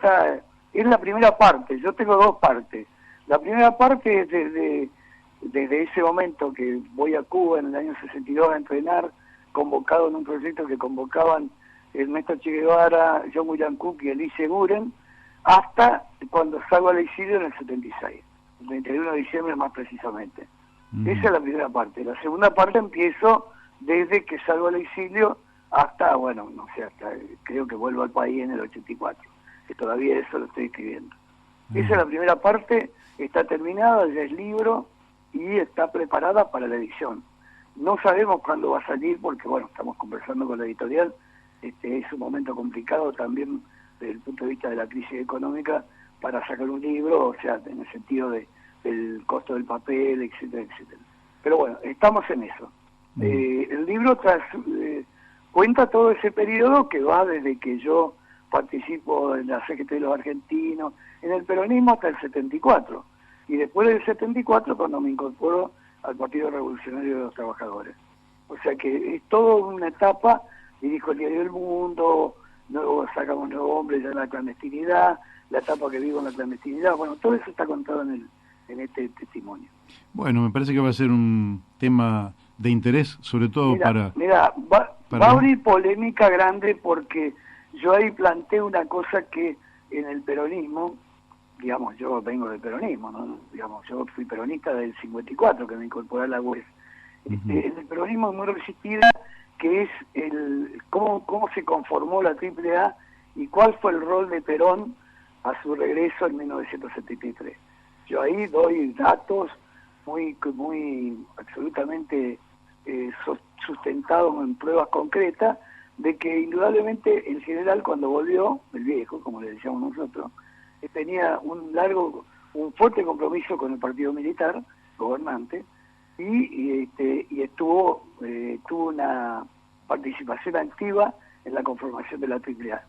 es la primera parte, yo tengo dos partes. La primera parte es desde ese momento que voy a Cuba en el año 62 a entrenar, convocado en un proyecto que convocaban Ernesto Che Guevara, John William Cook y Elise Buren, hasta cuando salgo al exilio en el 76, el 31 de diciembre más precisamente. Esa es la primera parte. La segunda parte empiezo desde que salgo al exilio hasta, hasta creo que vuelvo al país en el 84, que todavía eso lo estoy escribiendo. Esa es la primera parte, está terminada, ya es libro y está preparada para la edición. No sabemos cuándo va a salir porque, estamos conversando con la editorial, es un momento complicado también desde el punto de vista de la crisis económica para sacar un libro, o sea, en el sentido del costo del papel, etcétera, etcétera. Pero estamos en eso. El libro cuenta todo ese periodo que va desde que yo participo en la CGT de los argentinos, en el peronismo hasta el 74, y después del 74 cuando me incorporo al Partido Revolucionario de los Trabajadores. O sea que es toda una etapa, dirijo el diario El Mundo, luego sacamos Nuevo Hombre ya en la clandestinidad, la etapa que vivo en la clandestinidad, todo eso está contado en este testimonio. Bueno, me parece que va a ser un tema de interés, sobre todo va a abrir polémica grande porque yo ahí planteé una cosa que en el peronismo, digamos, yo vengo del peronismo, ¿no? Digamos, yo fui peronista del 54, que me incorporé a la UES. En el peronismo es muy resistida, que es cómo se conformó la AAA y cuál fue el rol de Perón a su regreso en 1973. Yo ahí doy datos muy absolutamente sustentados en pruebas concretas de que indudablemente el general cuando volvió, el viejo, como le decíamos nosotros, tenía un fuerte compromiso con el partido militar, gobernante, y tuvo una participación activa en la conformación de la AAA.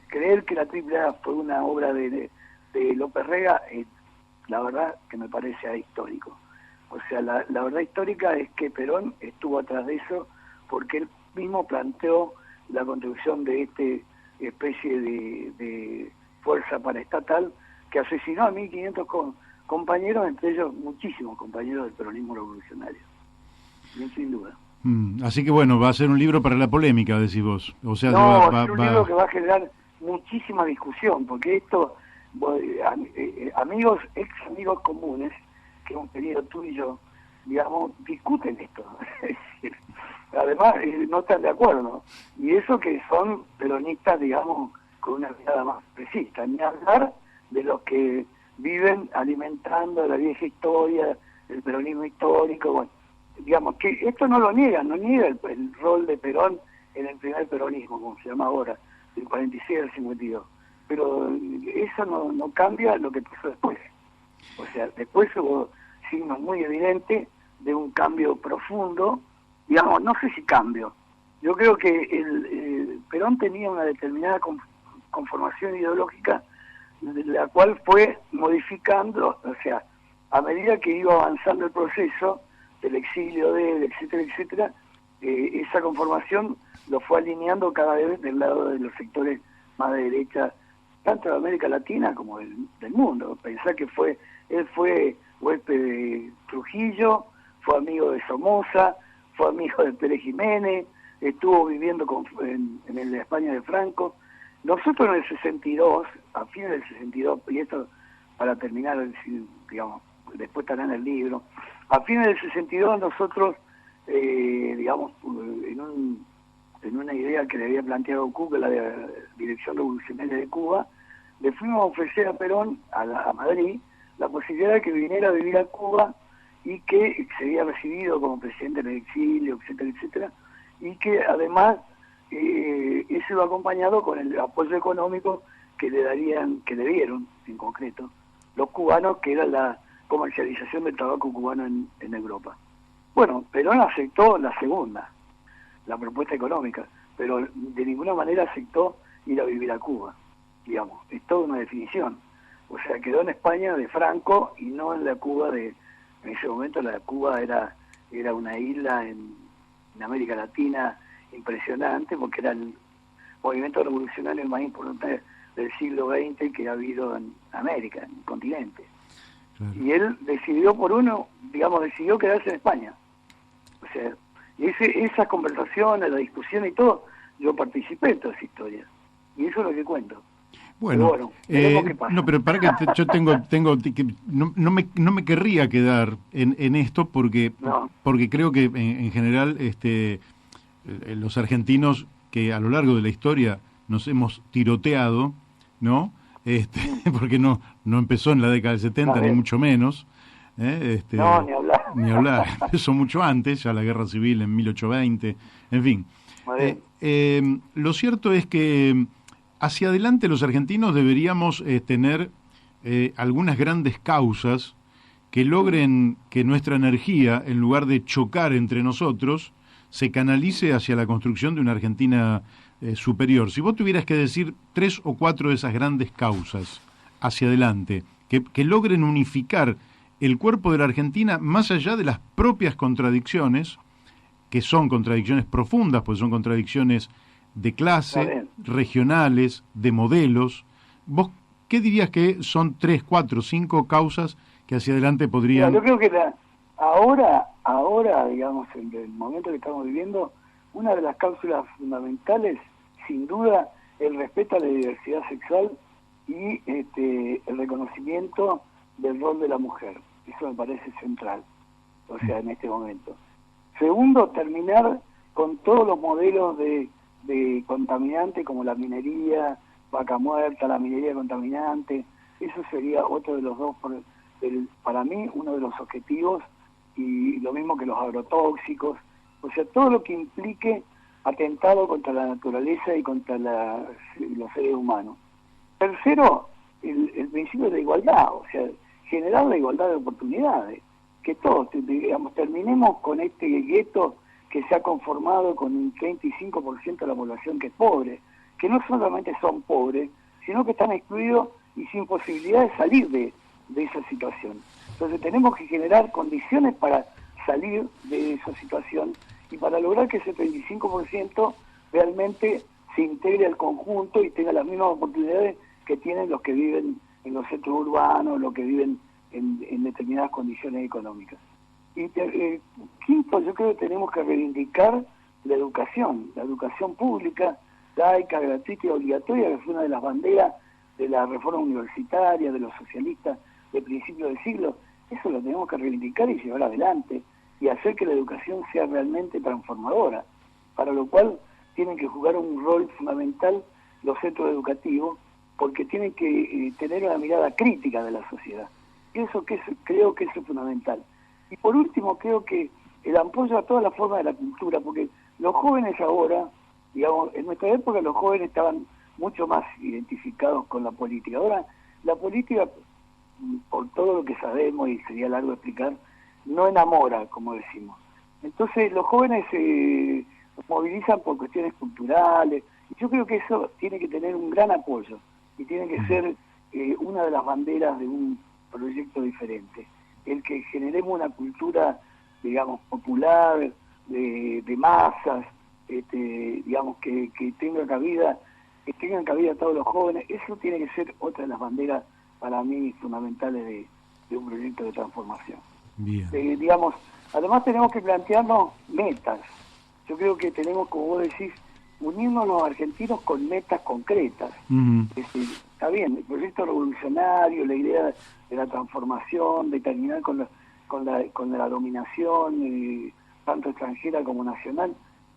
Creer que la AAA fue una obra de López Rega, la verdad que me parece histórico. O sea, la verdad histórica es que Perón estuvo atrás de eso porque él mismo planteó la construcción de especie de fuerza paraestatal que asesinó a 1.500 compañeros, entre ellos muchísimos compañeros del peronismo revolucionario, sin duda. Así que bueno, va a ser un libro para la polémica, decís vos. O sea, no, va a ser un libro que va a generar muchísima discusión, porque esto, ex amigos comunes, que hemos tenido tú y yo, digamos, discuten esto. Además, no están de acuerdo. Y eso que son peronistas, digamos, con una mirada más precisa. Ni hablar de los que viven alimentando la vieja historia, el peronismo histórico, bueno. Digamos que esto no niega el rol de Perón en el primer peronismo, como se llama ahora, del 46 al 52. Pero eso no cambia lo que pasó después. O sea, después hubo signos muy evidentes de un cambio profundo, digamos, no sé si cambio. Yo creo que Perón tenía una determinada conformación ideológica, la cual fue modificando, o sea, a medida que iba avanzando el proceso del exilio de él, etcétera, etcétera, esa conformación lo fue alineando cada vez del lado de los sectores más de derecha, tanto de América Latina como del mundo. Pensá que él fue huésped de Trujillo, fue amigo de Somoza, fue amigo de Pérez Jiménez, estuvo viviendo en la España de Franco. Nosotros en el 62, a fines del 62, y esto para terminar, digamos, después estará en el libro, a fines del 62 nosotros, digamos, en una idea que le había planteado Cuba, la Dirección Revolucionaria de Cuba, le fuimos a ofrecer a Perón, a Madrid, la posibilidad de que viniera a vivir a Cuba y que se había recibido como presidente en el exilio, etcétera, etcétera, y que además eso iba acompañado con el apoyo económico que le dieron en concreto los cubanos, que era la comercialización del tabaco cubano en Europa. Bueno, Perón aceptó la segunda, la propuesta económica, pero de ninguna manera aceptó ir a vivir a Cuba, digamos. Es toda una definición. O sea, quedó en España de Franco y no en la Cuba en ese momento la Cuba era una isla en América Latina impresionante, porque era el movimiento revolucionario más importante del siglo XX que ha habido en América, en el continente. Claro. Y él decidió decidió quedarse en España. O sea, esas conversaciones, la discusión y todo, yo participé en toda esa historia. Y eso es lo que cuento. Bueno, qué pasa. No, pero para que yo no me querría quedar en esto porque creo que en general los argentinos que a lo largo de la historia nos hemos tiroteado, ¿no? Porque no empezó en la década del 70 ni mucho menos. No, ni hablar. Ni hablar, empezó mucho antes, ya la guerra civil en 1820, en fin. Lo cierto es que hacia adelante los argentinos deberíamos tener algunas grandes causas que logren que nuestra energía, en lugar de chocar entre nosotros, se canalice hacia la construcción de una Argentina superior. Si vos tuvieras que decir 3 o 4 de esas grandes causas hacia adelante, que logren unificar el cuerpo de la Argentina más allá de las propias contradicciones, que son contradicciones profundas, pues son contradicciones de clase, regionales, de modelos. ¿Vos qué dirías que son 3, 4, 5 causas que hacia adelante podrían...? Yo creo que ahora, digamos, en el momento que estamos viviendo, una de las cláusulas fundamentales, sin duda, el respeto a la diversidad sexual y el reconocimiento del rol de la mujer. Eso me parece central, o sea, en este momento. Segundo, terminar con todos los modelos de contaminante como la minería, vaca muerta, la minería contaminante. Eso sería otro de los dos, para mí, uno de los objetivos, y lo mismo que los agrotóxicos. O sea, todo lo que implique atentado contra la naturaleza y contra los seres humanos. Tercero, el principio de igualdad, o sea, generar la igualdad de oportunidades, que todos, digamos, terminemos con este gueto que se ha conformado con un 35% de la población que es pobre, que no solamente son pobres, sino que están excluidos y sin posibilidad de salir de esa situación. Entonces tenemos que generar condiciones para salir de esa situación y para lograr que ese 35% realmente se integre al conjunto y tenga las mismas oportunidades que tienen los que viven en los centros urbanos, los que viven en determinadas condiciones económicas. Y quinto, yo creo que tenemos que reivindicar la educación pública, laica, gratuita y obligatoria, que es una de las banderas de la reforma universitaria, de los socialistas de principios del siglo. Eso lo tenemos que reivindicar y llevar adelante y hacer que la educación sea realmente transformadora, para lo cual tienen que jugar un rol fundamental los centros educativos, porque tienen que tener una mirada crítica de la sociedad. Creo que eso es fundamental. Y por último, creo que el apoyo a todas las formas de la cultura, porque los jóvenes ahora, digamos, en nuestra época los jóvenes estaban mucho más identificados con la política. Ahora, la política, por todo lo que sabemos, y sería largo explicar, no enamora, como decimos. Entonces, los jóvenes se movilizan por cuestiones culturales, y yo creo que eso tiene que tener un gran apoyo, y tiene que ser una de las banderas de un proyecto diferente. El que generemos una cultura, digamos, popular, de masas, digamos, que tengan cabida todos los jóvenes, eso tiene que ser otra de las banderas para mí fundamentales de un proyecto de transformación. Bien. Digamos, además tenemos que plantearnos metas. Yo creo que tenemos, como vos decís, unirnos los argentinos con metas concretas. Está bien, el proyecto revolucionario, la idea de la transformación, de terminar con la dominación, tanto extranjera como nacional,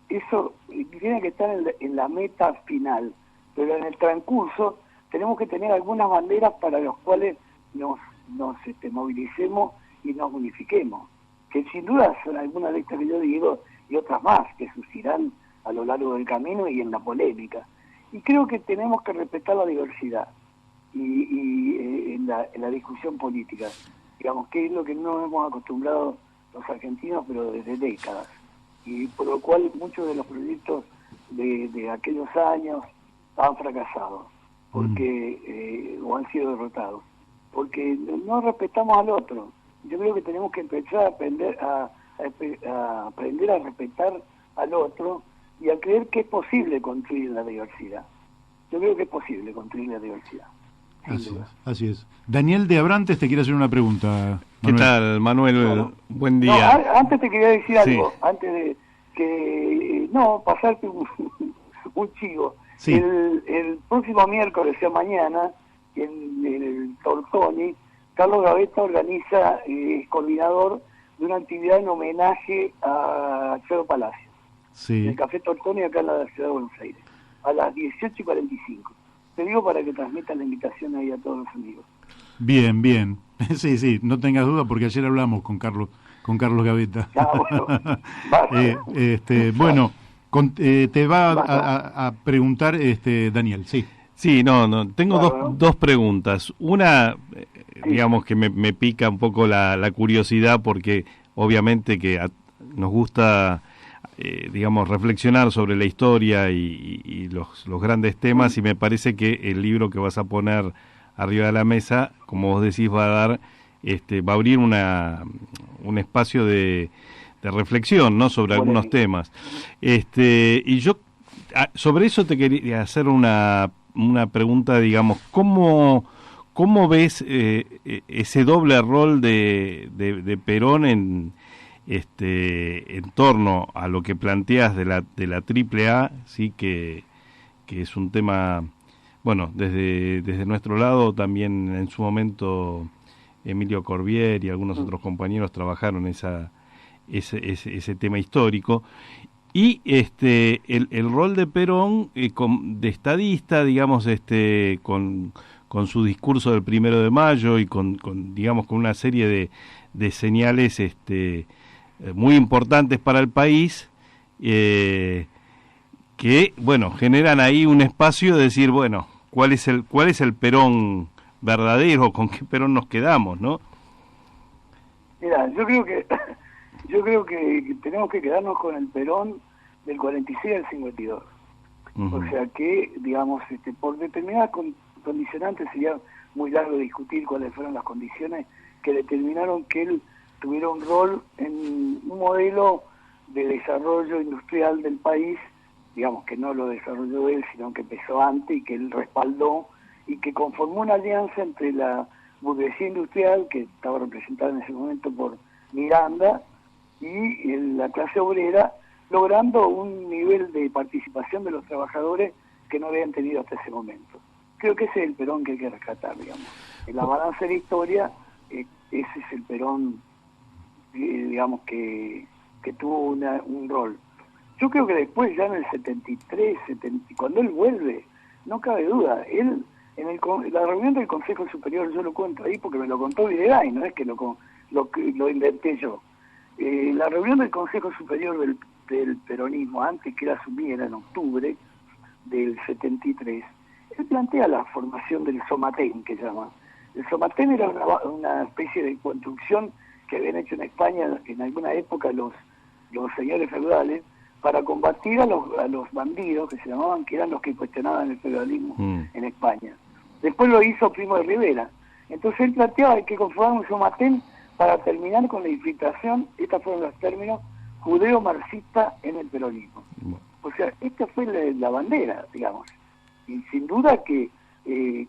eso tiene que estar en la meta final, pero en el transcurso tenemos que tener algunas banderas para las cuales nos movilicemos y nos unifiquemos, que sin duda son algunas de estas que yo digo y otras más que surgirán a lo largo del camino y en la polémica. Y creo que tenemos que respetar la diversidad y en la discusión política, digamos, que es lo que no hemos acostumbrado los argentinos, pero desde décadas, y por lo cual muchos de los proyectos de aquellos años han fracasado, porque o han sido derrotados, porque no respetamos al otro. Yo creo que tenemos que empezar a aprender a respetar al otro y a creer que es posible construir la diversidad. Yo creo que es posible construir la diversidad. Así es. Daniel de Abrantes te quiere hacer una pregunta. ¿Qué tal, Manuel? No. Buen día. No, antes te quería decir algo, Sí. antes de que, pasarte un chivo. Sí. El próximo miércoles, o sea, mañana, en el Tortoni, Carlos Gavetta organiza, coordinador de una actividad en homenaje a Alfredo Palacio. Sí. En el Café Tortoni, acá en la ciudad de Buenos Aires, a las 18:45. Te digo para que transmitan la invitación ahí a todos los amigos. Bien. Sí, no tengas duda porque ayer hablamos con Carlos Gavetta. Bueno, te va a preguntar Daniel, sí. Sí, tengo Bueno. dos preguntas. Una, digamos que me pica un poco la curiosidad porque obviamente que nos gusta, digamos, reflexionar sobre la historia y los grandes temas, y me parece que el libro que vas a poner arriba de la mesa, como vos decís, va a abrir un espacio de reflexión, ¿no?, sobre algunos temas. Y yo sobre eso te quería hacer una pregunta, digamos, ¿cómo ves ese doble rol de Perón en torno a lo que planteas de la triple A, sí, que es un tema, bueno, desde nuestro lado también en su momento Emilio Corbier y algunos otros compañeros trabajaron ese tema histórico, y el rol de Perón de estadista, digamos, con su discurso del 1 de mayo y con digamos, con una serie de señales muy importantes para el país, que, bueno, generan ahí un espacio de decir, bueno, ¿cuál es el Perón verdadero? ¿Con qué Perón nos quedamos, no? Mira, yo creo que tenemos que quedarnos con el Perón del 46 al 52. Uh-huh. O sea que, digamos, por determinadas condicionantes, sería muy largo discutir cuáles fueron las condiciones que determinaron que él tuviera un rol en un modelo de desarrollo industrial del país, digamos que no lo desarrolló él, sino que empezó antes y que él respaldó y que conformó una alianza entre la burguesía industrial, que estaba representada en ese momento por Miranda, y la clase obrera, logrando un nivel de participación de los trabajadores que no habían tenido hasta ese momento. Creo que ese es el Perón que hay que rescatar, digamos. En la balanza de la historia, ese es el Perón, digamos, que tuvo un rol. Yo creo que después, ya en el 73, cuando él vuelve, no cabe duda, él, la reunión del Consejo Superior, yo lo cuento ahí porque me lo contó Videgain, no es que lo inventé yo. La reunión del Consejo Superior del peronismo, antes que él asumiera en octubre del 73, él plantea la formación del Somatén, que llama. El Somatén era una especie de construcción que habían hecho en España en alguna época los señores feudales para combatir a los bandidos, que se llamaban, que eran los que cuestionaban el feudalismo en España. Después lo hizo Primo de Rivera. Entonces él planteaba que conformar un Somatén para terminar con la infiltración, estos fueron los términos, judeo-marxista en el peronismo. O sea, esta fue la bandera, digamos. Y sin duda que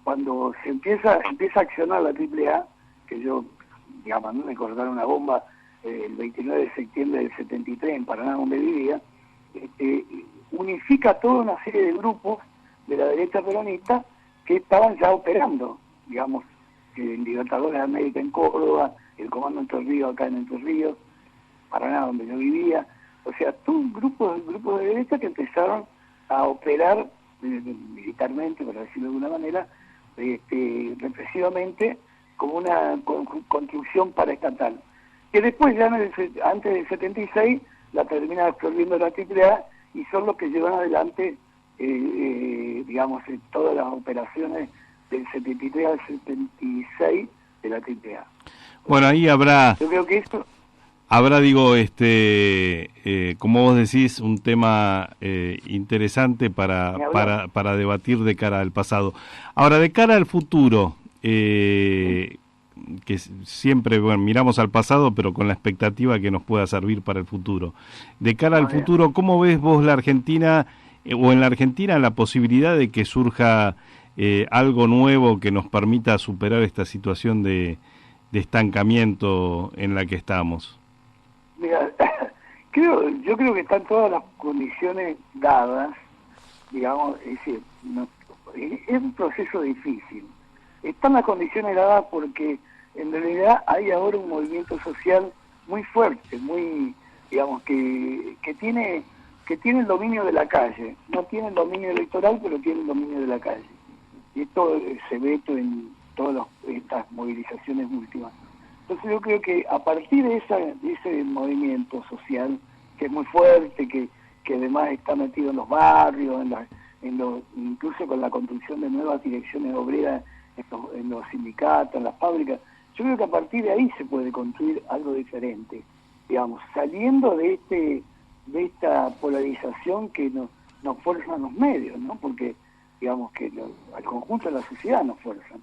cuando se empieza a accionar la AAA, que yo, digamos, a mí me cortaron una bomba el 29 de septiembre del 73 en Paraná, donde vivía, unifica toda una serie de grupos de la derecha peronista que estaban ya operando, digamos, el Libertadores de América en Córdoba, el Comando Entre Ríos acá en Entre Ríos, Paraná, donde yo vivía. O sea, todo un grupo de derecha que empezaron a operar militarmente, por decirlo de alguna manera, represivamente, como una construcción paraestatal. Que después, ya antes del 76, la termina absorbiendo la AAA y son los que llevan adelante, digamos, todas las operaciones del 73 al 76 de la AAA. Bueno, ahí habrá... Yo creo que esto... Habrá, digo, como vos decís, un tema interesante para debatir de cara al pasado. Ahora, de cara al futuro, que siempre, bueno, miramos al pasado, pero con la expectativa que nos pueda servir para el futuro. De cara al futuro, ¿cómo ves vos la Argentina, o en la Argentina, la posibilidad de que surja algo nuevo que nos permita superar esta situación de estancamiento en la que estamos? Mira, yo creo que están todas las condiciones dadas, digamos, es decir, es un proceso difícil. Están las condiciones dadas porque en realidad hay ahora un movimiento social muy fuerte, muy, digamos, que tiene el dominio de la calle. No tiene el dominio electoral, pero tiene el dominio de la calle. Y esto se ve en todas estas movilizaciones últimas. Entonces yo creo que a partir de ese movimiento social, que es muy fuerte, que además está metido en los barrios, incluso con la construcción de nuevas direcciones obreras en los sindicatos, en las fábricas, yo creo que a partir de ahí se puede construir algo diferente, digamos, saliendo de esta polarización que nos fuerzan los medios, ¿no? Porque, digamos, que al conjunto de la sociedad nos fuerzan.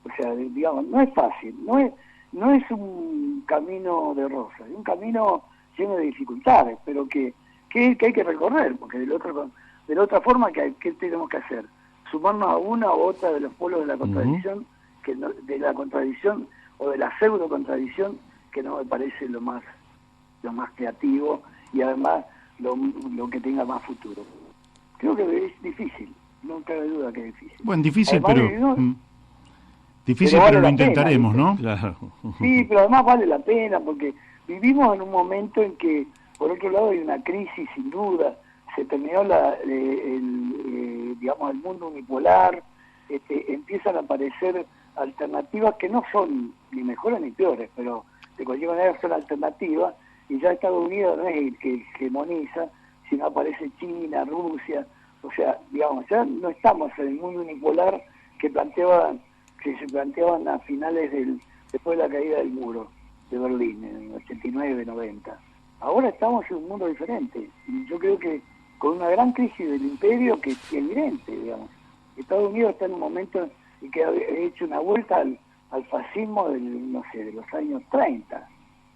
O sea, digamos, no es fácil, no es un camino de rosas, es un camino lleno de dificultades, pero que hay que recorrer, porque de la otra forma, ¿qué tenemos que hacer? Sumarnos a una u otra de los polos de la contradicción, de la contradicción o de la pseudo contradicción, que no me parece lo más creativo y además lo que tenga más futuro. Creo que es difícil, no cabe duda que es difícil. Bueno, difícil, además, difícil, pero lo intentaremos, pena, ¿no? Claro. Sí, pero además vale la pena, porque vivimos en un momento en que, por otro lado, hay una crisis, sin duda. Se terminó digamos, el mundo unipolar, empiezan a aparecer alternativas que no son ni mejores ni peores, pero de cualquier manera son alternativas, y ya Estados Unidos no es el que hegemoniza, si no aparece China, Rusia, o sea, digamos, ya no estamos en el mundo unipolar que se planteaban a finales después de la caída del muro de Berlín, en el 89, 90. Ahora estamos en un mundo diferente, y yo creo que con una gran crisis del imperio que es evidente, digamos. Estados Unidos está en un momento en que ha hecho una vuelta al fascismo de los años 30,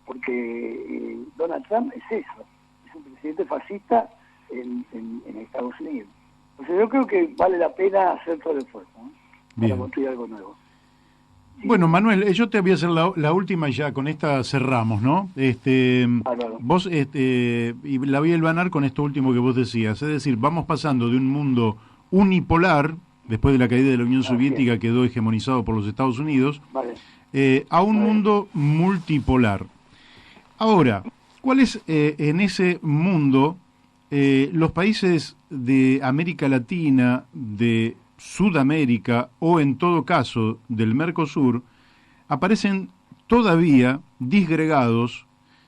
porque Donald Trump es eso, es un presidente fascista en Estados Unidos. Entonces yo creo que vale la pena hacer todo el esfuerzo, ¿no? Para construir algo nuevo. Sí. Bueno, Manuel, yo te voy a hacer la última y ya con esta cerramos, ¿no? Vos, y la voy a hilvanar con esto último que vos decías, es decir, vamos pasando de un mundo unipolar, después de la caída de la Unión Soviética quedó hegemonizado por los Estados Unidos, a un mundo multipolar. Ahora, ¿cuál es en ese mundo los países de América Latina, de Sudamérica o en todo caso del Mercosur aparecen todavía disgregados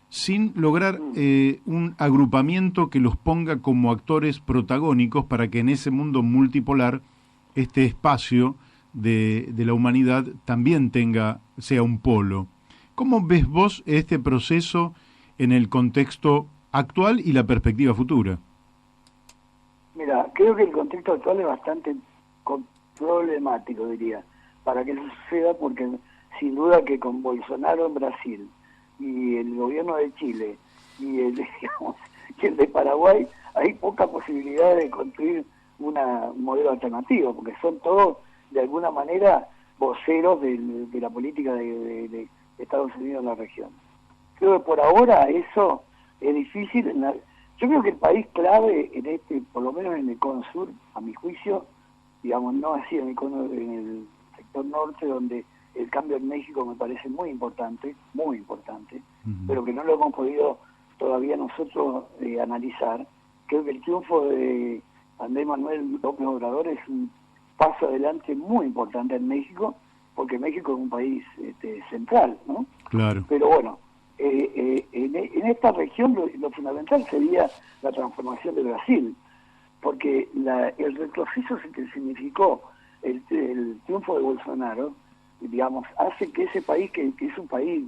sin lograr un agrupamiento que los ponga como actores protagónicos para que en ese mundo multipolar este espacio de la humanidad también sea un polo? ¿Cómo ves vos este proceso en el contexto actual y la perspectiva futura? Mira, creo que el contexto actual es bastante problemático, diría, para que eso suceda, porque sin duda que con Bolsonaro en Brasil y el gobierno de Chile y el de Paraguay hay poca posibilidad de construir un modelo alternativo, porque son todos de alguna manera voceros de la política de Estados Unidos en la región. Creo que por ahora eso es difícil. Yo creo que el país clave por lo menos en el Cono Sur, a mi juicio, digamos, no así en el sector norte, donde el cambio en México me parece muy importante, pero que no lo hemos podido todavía nosotros analizar. Creo que el triunfo de Andrés Manuel López Obrador es un paso adelante muy importante en México, porque México es un país central, ¿no? Claro. Pero bueno, en esta región lo fundamental sería la transformación de Brasil, porque el retroceso que significó el triunfo de Bolsonaro, digamos, hace que ese país, que es un país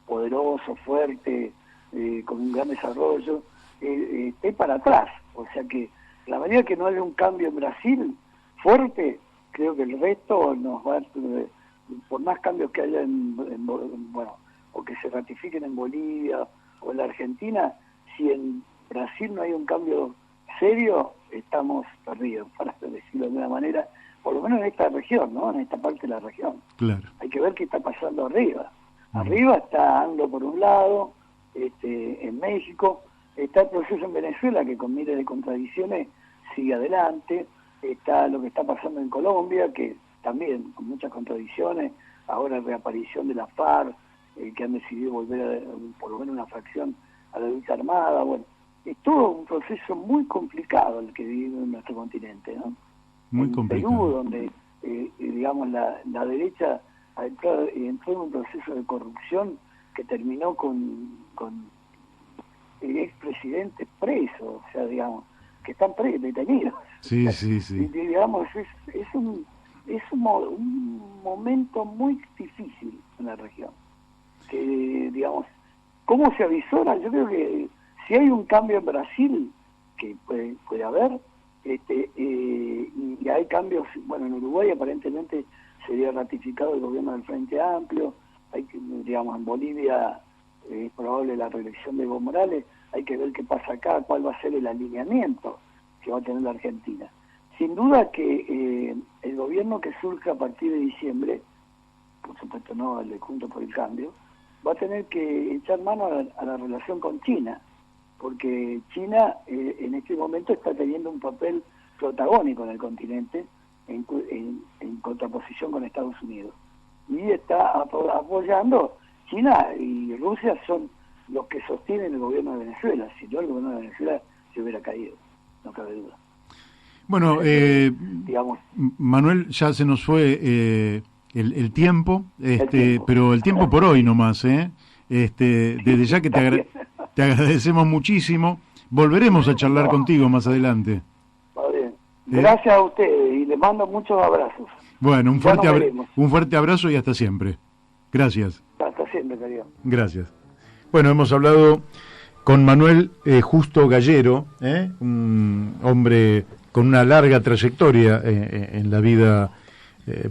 poderoso, fuerte, con un gran desarrollo, esté para atrás. O sea que la manera que no haya un cambio en Brasil fuerte, creo que el resto nos va, por más cambios que haya o que se ratifiquen en Bolivia o en la Argentina, si en Brasil no hay un cambio serio, estamos perdidos, para decirlo de alguna manera, por lo menos en esta región, ¿no? En esta parte de la región. Claro. Hay que ver qué está pasando arriba. Arriba está AMLO por un lado, en México, está el proceso en Venezuela, que con miles de contradicciones sigue adelante, está lo que está pasando en Colombia, que también con muchas contradicciones, ahora reaparición de la FARC, que han decidido volver por lo menos una fracción a la lucha armada. Bueno, es todo un proceso muy complicado el que vive en nuestro continente, ¿no? Muy complicado. Perú, donde digamos la derecha entró en un proceso de corrupción que terminó con el expresidente preso, o sea, digamos, que están detenidos. Sí. Y, digamos, es un momento muy difícil en la región. Que, digamos, ¿cómo se avisora? Yo creo que si hay un cambio en Brasil, que puede haber, y hay cambios, bueno, en Uruguay aparentemente sería ratificado el gobierno del Frente Amplio, digamos, en Bolivia es probable la reelección de Evo Morales, hay que ver qué pasa acá, cuál va a ser el alineamiento que va a tener la Argentina. Sin duda que el gobierno que surja a partir de diciembre, por supuesto no el de Juntos por el Cambio, va a tener que echar mano a la relación con China, porque China en este momento está teniendo un papel protagónico en el continente, en contraposición con Estados Unidos. Y está apoyando, China y Rusia son los que sostienen el gobierno de Venezuela, si no el gobierno de Venezuela se hubiera caído, no cabe duda. Bueno, digamos, Manuel, ya se nos fue el tiempo, pero el tiempo por hoy nomás, desde ya que te agradecemos muchísimo, volveremos a charlar contigo más adelante. Está bien. Gracias a ustedes y les mando muchos abrazos. Bueno, un fuerte abrazo y hasta siempre. Gracias. Hasta siempre, querido. Gracias. Bueno, hemos hablado con Manuel Justo Gallero, un hombre con una larga trayectoria en la vida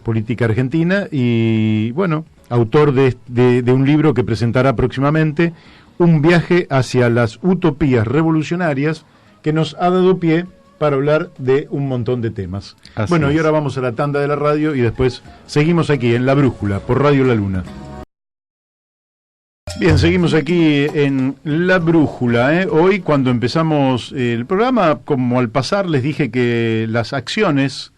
política argentina y, bueno, autor de un libro que presentará próximamente, Un viaje hacia las utopías revolucionarias, que nos ha dado pie para hablar de un montón de temas. Y ahora vamos a la tanda de la radio y después seguimos aquí en La Brújula, por Radio La Luna. Bien, seguimos aquí en La Brújula. Hoy, cuando empezamos el programa, como al pasar les dije que las acciones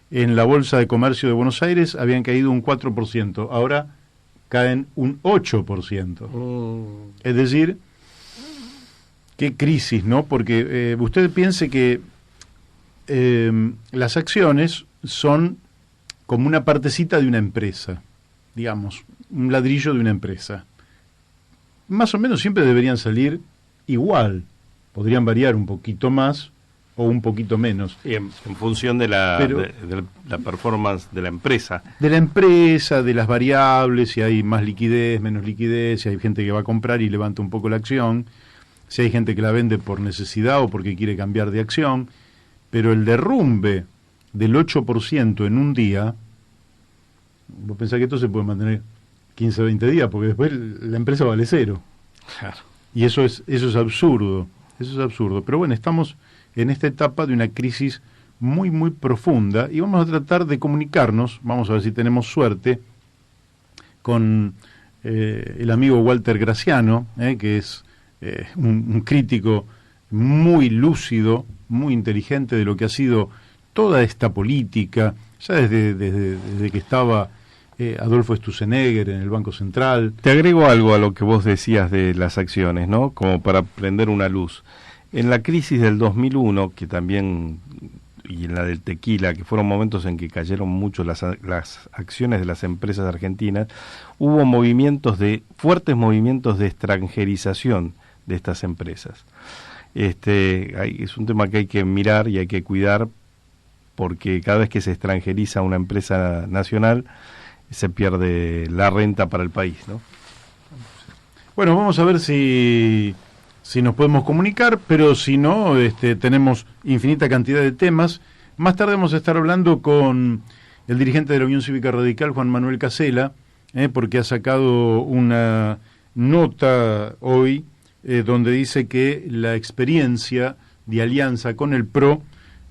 en la Bolsa de Comercio de Buenos Aires habían caído un 4%. Ahora caen un 8%. Es decir, qué crisis, ¿no? Porque usted piense que las acciones son como una partecita de una empresa, digamos, un ladrillo de una empresa. Más o menos siempre deberían salir igual, podrían variar un poquito más o un poquito menos. Y en función de la performance de la empresa. De la empresa, de las variables, si hay más liquidez, menos liquidez, si hay gente que va a comprar y levanta un poco la acción, si hay gente que la vende por necesidad o porque quiere cambiar de acción. Pero el derrumbe del 8% en un día, vos pensás que esto se puede mantener 15 o 20 días, porque después la empresa vale cero. Claro. Y eso es absurdo, Pero bueno, estamos en esta etapa de una crisis muy, muy profunda y vamos a tratar de comunicarnos, vamos a ver si tenemos suerte, con el amigo Walter Graciano, que es un crítico muy lúcido, muy inteligente de lo que ha sido toda esta política, ya desde que estaba Adolfo Sturzenegger en el Banco Central. Te agrego algo a lo que vos decías de las acciones, ¿no? Como para prender una luz. En la crisis del 2001, que también, y en la del tequila, que fueron momentos en que cayeron mucho las acciones de las empresas argentinas, hubo fuertes movimientos de extranjerización de estas empresas. Es un tema que hay que mirar y hay que cuidar, porque cada vez que se extranjeriza una empresa nacional se pierde la renta para el país, ¿no? Bueno, vamos a ver si nos podemos comunicar, pero si no, tenemos infinita cantidad de temas. Más tarde vamos a estar hablando con el dirigente de la Unión Cívica Radical, Juan Manuel Casela, porque ha sacado una nota hoy donde dice que la experiencia de alianza con el PRO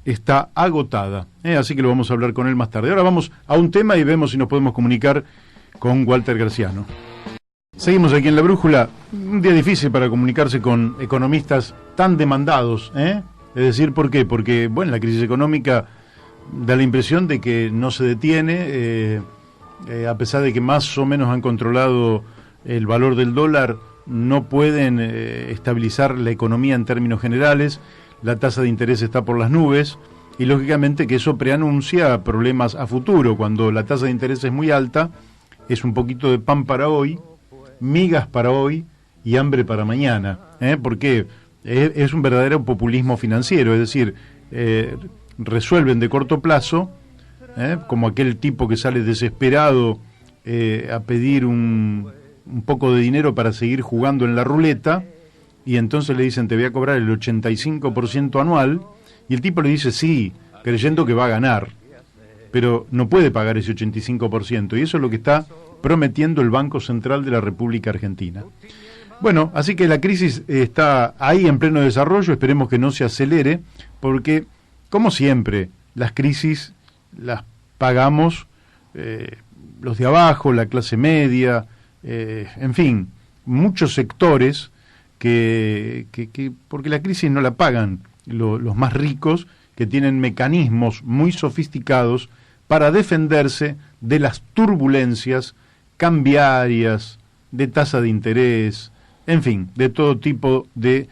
está agotada. Así que lo vamos a hablar con él más tarde. Ahora vamos a un tema y vemos si nos podemos comunicar con Walter Graciano. Seguimos aquí en La Brújula. Un día difícil para comunicarse con economistas tan demandados. Es decir, ¿por qué? Porque, bueno, la crisis económica da la impresión de que no se detiene, a pesar de que más o menos han controlado el valor del dólar, no pueden estabilizar la economía en términos generales. La tasa de interés está por las nubes y lógicamente que eso preanuncia problemas a futuro. Cuando la tasa de interés es muy alta, es un poquito de pan para hoy, migas para hoy y hambre para mañana, porque es un verdadero populismo financiero, es decir, resuelven de corto plazo, como aquel tipo que sale desesperado a pedir un poco de dinero para seguir jugando en la ruleta, y entonces le dicen te voy a cobrar el 85% anual, y el tipo le dice sí, creyendo que va a ganar, pero no puede pagar ese 85%, y eso es lo que está prometiendo el Banco Central de la República Argentina. Bueno, así que la crisis está ahí en pleno desarrollo, esperemos que no se acelere, porque, como siempre, las crisis las pagamos los de abajo, la clase media, en fin, muchos sectores que porque la crisis no la pagan los más ricos, que tienen mecanismos muy sofisticados para defenderse de las turbulencias cambiarias, de tasa de interés, en fin, de todo tipo de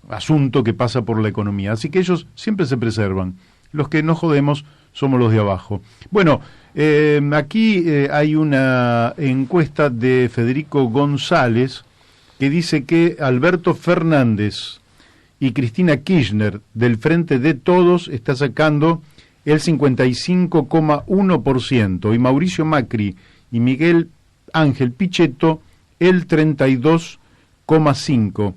asunto que pasa por la economía. Así que ellos siempre se preservan. Los que no jodemos somos los de abajo. Bueno, aquí hay una encuesta de Federico González que dice que Alberto Fernández y Cristina Kirchner del Frente de Todos está sacando el 55,1% y Mauricio Macri y Miguel Ángel Pichetto el 32,5%.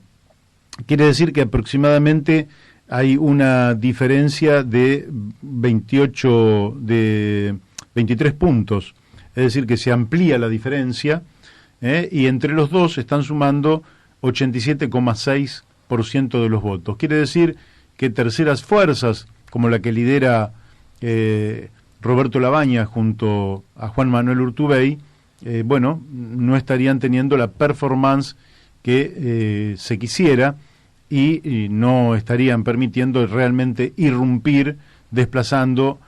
Quiere decir que aproximadamente hay una diferencia de 23 puntos, es decir, que se amplía la diferencia, y entre los dos están sumando 87,6% de los votos. Quiere decir que terceras fuerzas, como la que lidera Roberto Labaña junto a Juan Manuel Urtubey, no estarían teniendo la performance que se quisiera y no estarían permitiendo realmente irrumpir, desplazando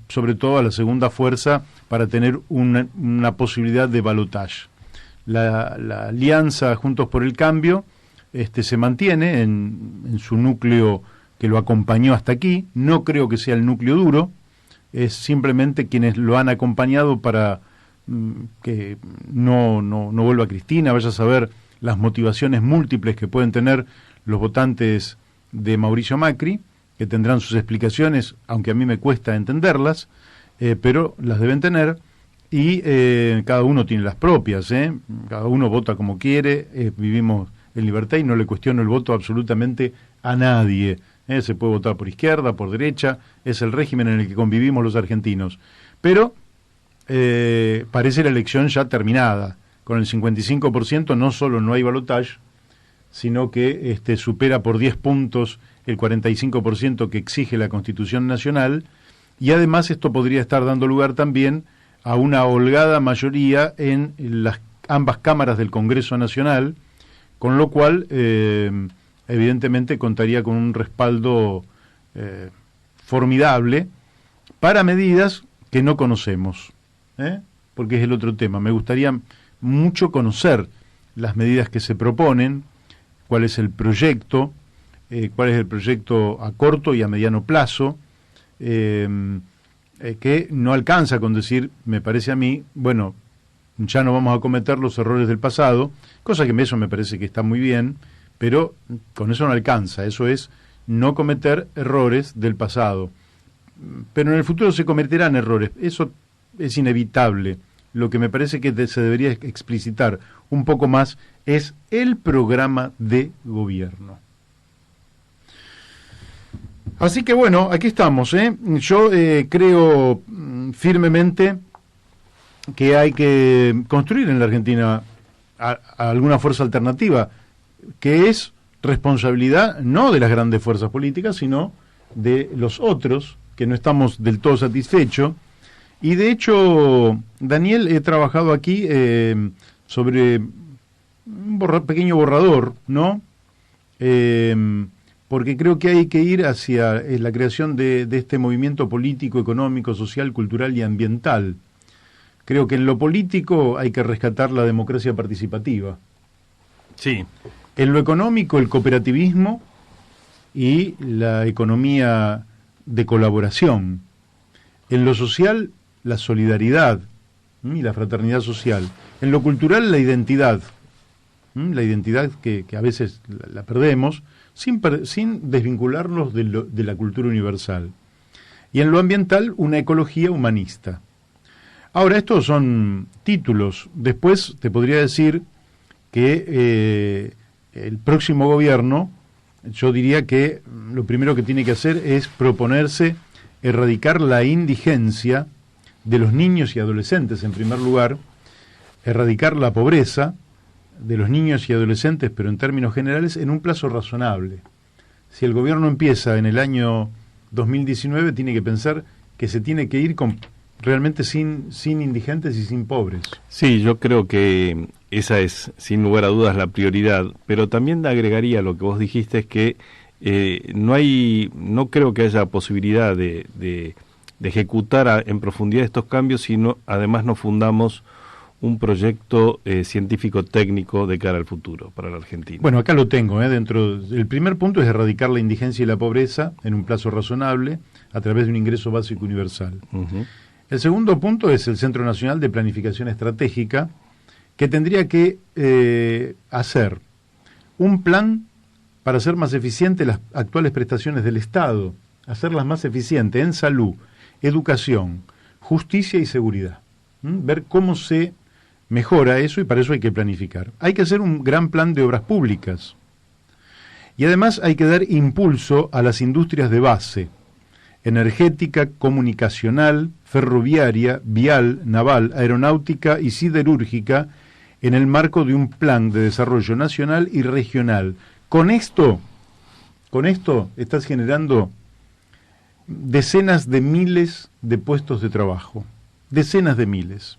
sobre todo a la segunda fuerza para tener una posibilidad de balotaje. La alianza Juntos por el Cambio se mantiene en su núcleo que lo acompañó hasta aquí. No creo que sea el núcleo duro, es simplemente quienes lo han acompañado para que no vuelva Cristina. Vaya a saber las motivaciones múltiples que pueden tener los votantes de Mauricio Macri, que tendrán sus explicaciones, aunque a mí me cuesta entenderlas, pero las deben tener, y cada uno tiene las propias, cada uno vota como quiere, vivimos en libertad y no le cuestiono el voto absolutamente a nadie, se puede votar por izquierda, por derecha, es el régimen en el que convivimos los argentinos, pero parece la elección ya terminada. Con el 55% no solo no hay balotaje, sino que supera por 10 puntos el 45% que exige la Constitución Nacional, y además esto podría estar dando lugar también a una holgada mayoría en ambas cámaras del Congreso Nacional, con lo cual evidentemente contaría con un respaldo formidable para medidas que no conocemos, porque es el otro tema. Me gustaría mucho conocer las medidas que se proponen, cuál es el proyecto a corto y a mediano plazo, que no alcanza con decir, me parece a mí, ya no vamos a cometer los errores del pasado, cosa que eso me parece que está muy bien, pero con eso no alcanza. Eso es no cometer errores del pasado. Pero en el futuro se cometerán errores, eso es inevitable. Lo que me parece que se debería explicitar un poco más es el programa de gobierno. Así que aquí estamos. Yo creo firmemente que hay que construir en la Argentina a alguna fuerza alternativa, que es responsabilidad no de las grandes fuerzas políticas, sino de los otros, que no estamos del todo satisfechos. Y de hecho, Daniel, he trabajado aquí sobre un pequeño borrador, ¿no? Porque creo que hay que ir hacia la creación de este movimiento político, económico, social, cultural y ambiental. Creo que en lo político hay que rescatar la democracia participativa. Sí. En lo económico, el cooperativismo y la economía de colaboración. En lo social, la solidaridad y la fraternidad social. En lo cultural, la identidad que a veces la perdemos, sin desvincularnos de la cultura universal. Y en lo ambiental, una ecología humanista. Ahora, estos son títulos. Después te podría decir que el próximo gobierno, yo diría que lo primero que tiene que hacer es proponerse erradicar la indigencia de los niños y adolescentes, en primer lugar, erradicar la pobreza de los niños y adolescentes, pero en términos generales, en un plazo razonable. Si el gobierno empieza en el año 2019, tiene que pensar que se tiene que ir realmente sin indigentes y sin pobres. Sí, yo creo que esa es, sin lugar a dudas, la prioridad, pero también agregaría lo que vos dijiste, es que no creo que haya posibilidad de ejecutar en profundidad estos cambios si además no fundamos un proyecto científico-técnico de cara al futuro para la Argentina. Bueno, acá lo tengo, el primer punto es erradicar la indigencia y la pobreza en un plazo razonable a través de un ingreso básico universal. Uh-huh. El segundo punto es el Centro Nacional de Planificación Estratégica, que tendría que hacer un plan para hacer más eficientes las actuales prestaciones del Estado, hacerlas más eficientes en salud, educación, justicia y seguridad. Ver cómo se mejora eso, y para eso hay que planificar. Hay que hacer un gran plan de obras públicas. Y además hay que dar impulso a las industrias de base: energética, comunicacional, ferroviaria, vial, naval, aeronáutica y siderúrgica, en el marco de un plan de desarrollo nacional y regional. Con esto estás generando decenas de miles de puestos de trabajo, decenas de miles.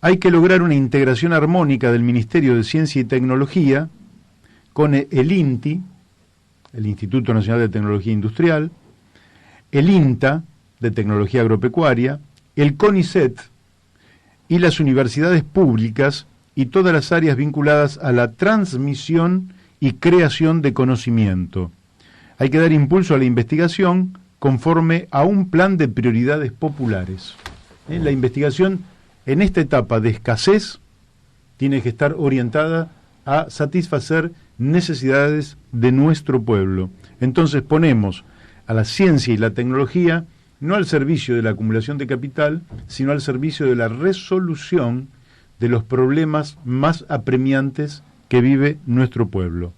Hay que lograr una integración armónica del Ministerio de Ciencia y Tecnología con el INTI, el Instituto Nacional de Tecnología Industrial, el INTA, de Tecnología Agropecuaria, el CONICET y las universidades públicas y todas las áreas vinculadas a la transmisión y creación de conocimiento. Hay que dar impulso a la investigación conforme a un plan de prioridades populares. La investigación en esta etapa de escasez tiene que estar orientada a satisfacer necesidades de nuestro pueblo. Entonces ponemos a la ciencia y la tecnología no al servicio de la acumulación de capital, sino al servicio de la resolución de los problemas más apremiantes que vive nuestro pueblo.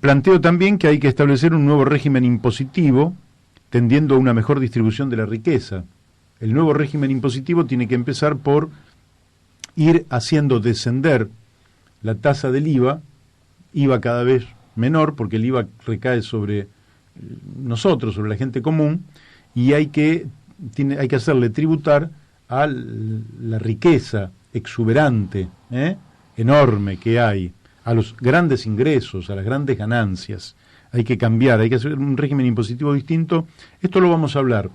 Planteo también que hay que establecer un nuevo régimen impositivo tendiendo a una mejor distribución de la riqueza. El nuevo régimen impositivo tiene que empezar por ir haciendo descender la tasa del IVA cada vez menor, porque el IVA recae sobre nosotros, sobre la gente común, y hay que hacerle tributar a la riqueza exuberante, enorme que hay, a los grandes ingresos, a las grandes ganancias. Hay que cambiar, hay que hacer un régimen impositivo distinto. Esto lo vamos a hablar.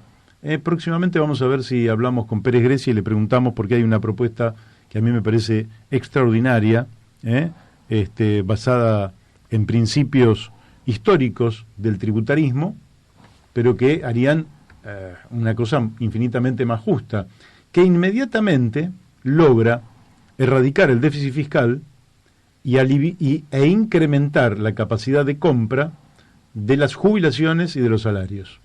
Próximamente vamos a ver si hablamos con Pérez Grecia y le preguntamos, porque hay una propuesta que a mí me parece extraordinaria, basada en principios históricos del tributarismo, pero que harían una cosa infinitamente más justa, que inmediatamente logra erradicar el déficit fiscal e incrementar la capacidad de compra de las jubilaciones y de los salarios.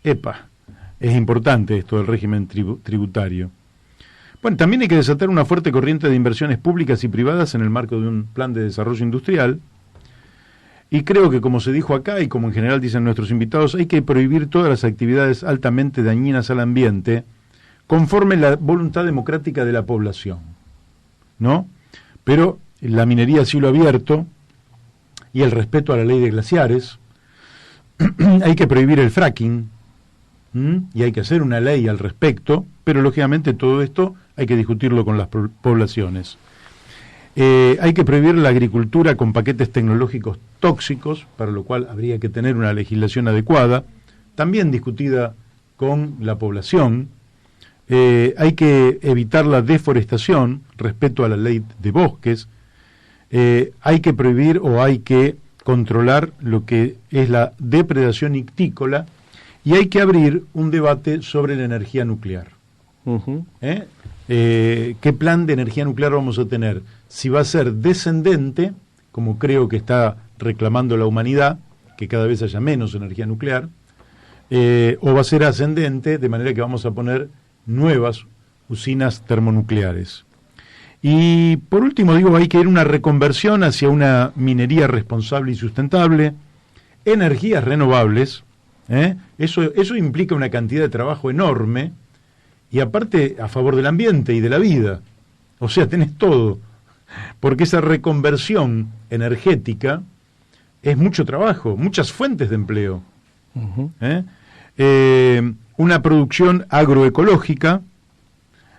Es importante esto del régimen tributario. Bueno, también hay que desatar una fuerte corriente de inversiones públicas y privadas en el marco de un plan de desarrollo industrial. Y creo que, como se dijo acá y como en general dicen nuestros invitados, hay que prohibir todas las actividades altamente dañinas al ambiente conforme la voluntad democrática de la población, ¿no? Pero la minería a cielo abierto y el respeto a la ley de glaciares, hay que prohibir el fracking, y hay que hacer una ley al respecto, pero lógicamente todo esto hay que discutirlo con las poblaciones. Hay que prohibir la agricultura con paquetes tecnológicos tóxicos, para lo cual habría que tener una legislación adecuada, también discutida con la población. Hay que evitar la deforestación, respeto a la ley de bosques. Hay que prohibir o hay que controlar lo que es la depredación ictícola, y hay que abrir un debate sobre la energía nuclear. ¿Qué plan de energía nuclear vamos a tener? Si va a ser descendente, como creo que está reclamando la humanidad, que cada vez haya menos energía nuclear, o va a ser ascendente, de manera que vamos a poner nuevas usinas termonucleares. Y por último digo, hay que ir a una reconversión hacia una minería responsable y sustentable, energías renovables. Eso implica una cantidad de trabajo enorme, y aparte a favor del ambiente y de la vida. O sea, tenés todo, porque esa reconversión energética es mucho trabajo, muchas fuentes de empleo. Una producción agroecológica.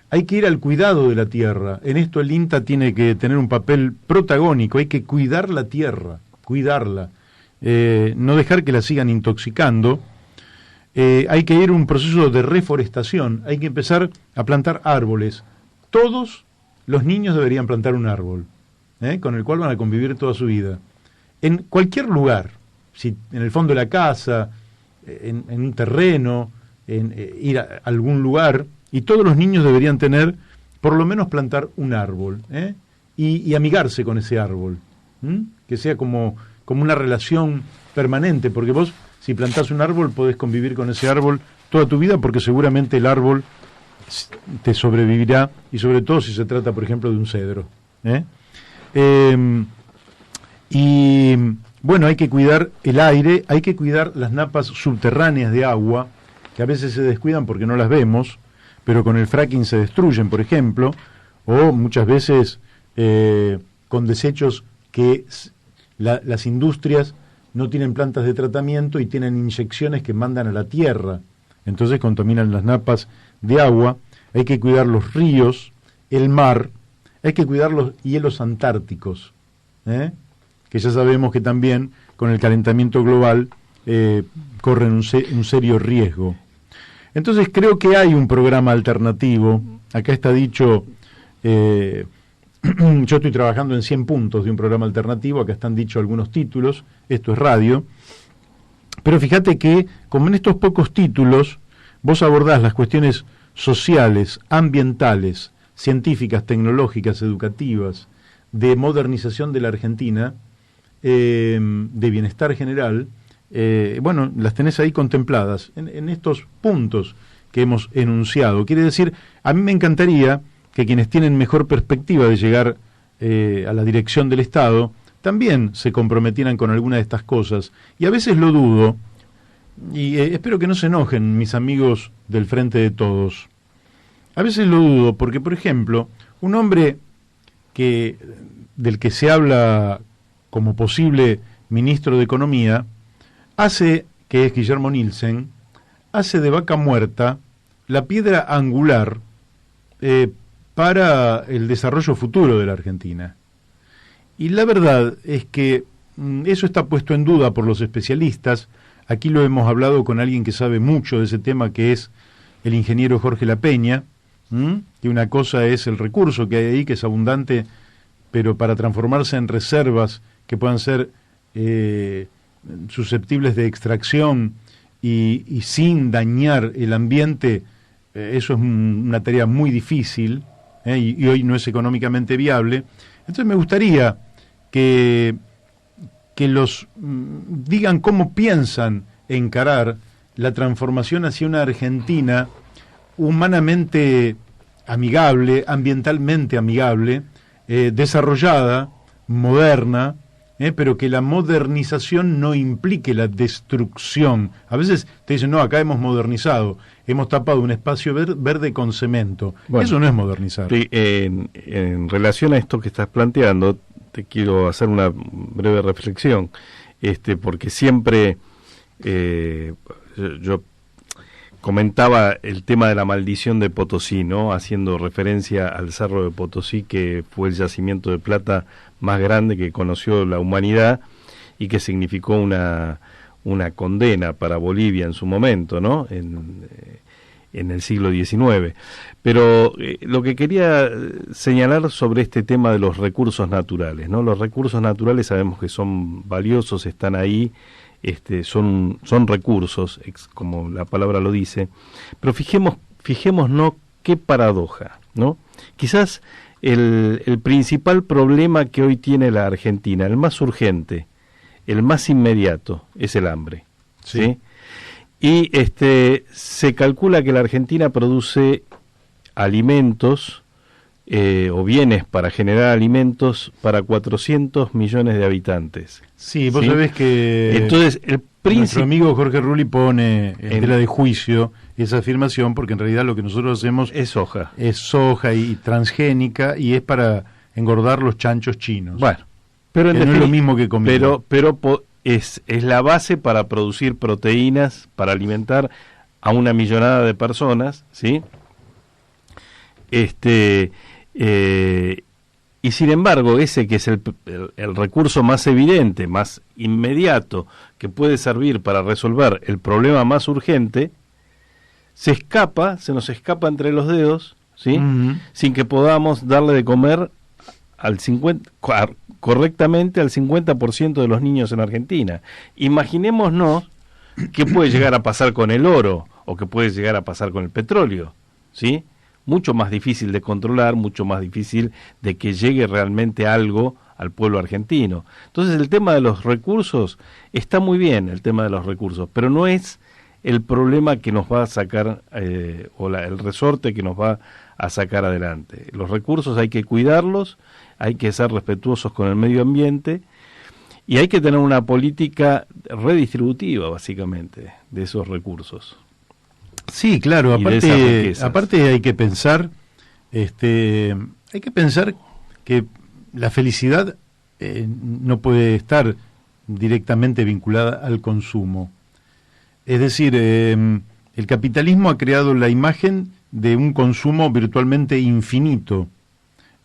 Hay que ir al cuidado de la tierra. En esto el INTA tiene que tener un papel protagónico. Hay que cuidar la tierra, cuidarla. No dejar que la sigan intoxicando. Hay que ir a un proceso de reforestación. Hay que empezar a plantar árboles. Todos los niños deberían plantar un árbol, con el cual van a convivir toda su vida. En cualquier lugar, si en el fondo de la casa, en un terreno, ir a algún lugar, y todos los niños deberían tener, por lo menos plantar un árbol, y amigarse con ese árbol, que sea como como una relación permanente, porque vos, si plantás un árbol, podés convivir con ese árbol toda tu vida, porque seguramente el árbol te sobrevivirá, y sobre todo si se trata, por ejemplo, de un cedro. Y bueno, hay que cuidar el aire, hay que cuidar las napas subterráneas de agua, que a veces se descuidan porque no las vemos, pero con el fracking se destruyen, por ejemplo, o muchas veces con desechos que las industrias no tienen plantas de tratamiento y tienen inyecciones que mandan a la tierra, entonces contaminan las napas de agua. Hay que cuidar los ríos, el mar, hay que cuidar los hielos antárticos, que ya sabemos que también con el calentamiento global corren un serio riesgo. Entonces creo que hay un programa alternativo. Acá está dicho, yo estoy trabajando en 100 puntos de un programa alternativo, acá están dichos algunos títulos, esto es radio, pero fíjate que como en estos pocos títulos vos abordás las cuestiones sociales, ambientales, científicas, tecnológicas, educativas, de modernización de la Argentina, de bienestar general, bueno, las tenés ahí contempladas en estos puntos que hemos enunciado. Quiere decir, a mí me encantaría que quienes tienen mejor perspectiva de llegar a la dirección del Estado también se comprometieran con alguna de estas cosas, y a veces lo dudo, y espero que no se enojen mis amigos del Frente de Todos. A veces lo dudo porque, por ejemplo, un hombre del que se habla como posible ministro de Economía, que es Guillermo Nielsen, hace de Vaca Muerta la piedra angular para el desarrollo futuro de la Argentina. Y la verdad es que eso está puesto en duda por los especialistas. Aquí lo hemos hablado con alguien que sabe mucho de ese tema, que es el ingeniero Jorge La Peña, que una cosa es el recurso que hay ahí, que es abundante, pero para transformarse en reservas que puedan ser susceptibles de extracción y sin dañar el ambiente, eso es una tarea muy difícil, y hoy no es económicamente viable. Entonces me gustaría que los digan cómo piensan encarar la transformación hacia una Argentina humanamente amigable, ambientalmente amigable, desarrollada, moderna, pero que la modernización no implique la destrucción. A veces te dicen, no, acá hemos modernizado, hemos tapado un espacio verde con cemento. Bueno, eso no es modernizar. En relación a esto que estás planteando, te quiero hacer una breve reflexión, porque siempre yo comentaba el tema de la maldición de Potosí, ¿no? Haciendo referencia al Cerro de Potosí, que fue el yacimiento de plata más grande que conoció la humanidad y que significó una condena para Bolivia en su momento, ¿no? En el siglo XIX. Pero lo que quería señalar sobre este tema de los recursos naturales, ¿no? Los recursos naturales sabemos que son valiosos, están ahí, son recursos, como la palabra lo dice, pero fijémonos qué paradoja, ¿no? Quizás el principal problema que hoy tiene la Argentina, el más urgente, el más inmediato, es el hambre, ¿sí? Y se calcula que la Argentina produce alimentos o bienes para generar alimentos para 400 millones de habitantes. Sí, vos sabés que entonces nuestro amigo Jorge Rulli pone en tela de juicio esa afirmación, porque en realidad lo que nosotros hacemos es soja. Es soja y transgénica, y es para engordar los chanchos chinos. Bueno, pero no es lo mismo que comida. Pero es la base para producir proteínas, para alimentar a una millonada de personas, ¿sí? Y sin embargo, ese que es el recurso más evidente, más inmediato, que puede servir para resolver el problema más urgente, se nos escapa entre los dedos, ¿sí? Uh-huh. Sin que podamos darle de comer correctamente al 50% de los niños en Argentina. Imaginémonos qué puede llegar a pasar con el oro, o qué puede llegar a pasar con el petróleo, ¿sí? Mucho más difícil de controlar, mucho más difícil de que llegue realmente algo al pueblo argentino. Entonces el tema de los recursos, está muy bien el tema de los recursos, pero no es el problema que nos va a sacar, el resorte que nos va a sacar adelante. Los recursos hay que cuidarlos, hay que ser respetuosos con el medio ambiente y hay que tener una política redistributiva, básicamente, de esos recursos. Sí, claro, aparte hay que pensar, que la felicidad no puede estar directamente vinculada al consumo. Es decir, el capitalismo ha creado la imagen de un consumo virtualmente infinito.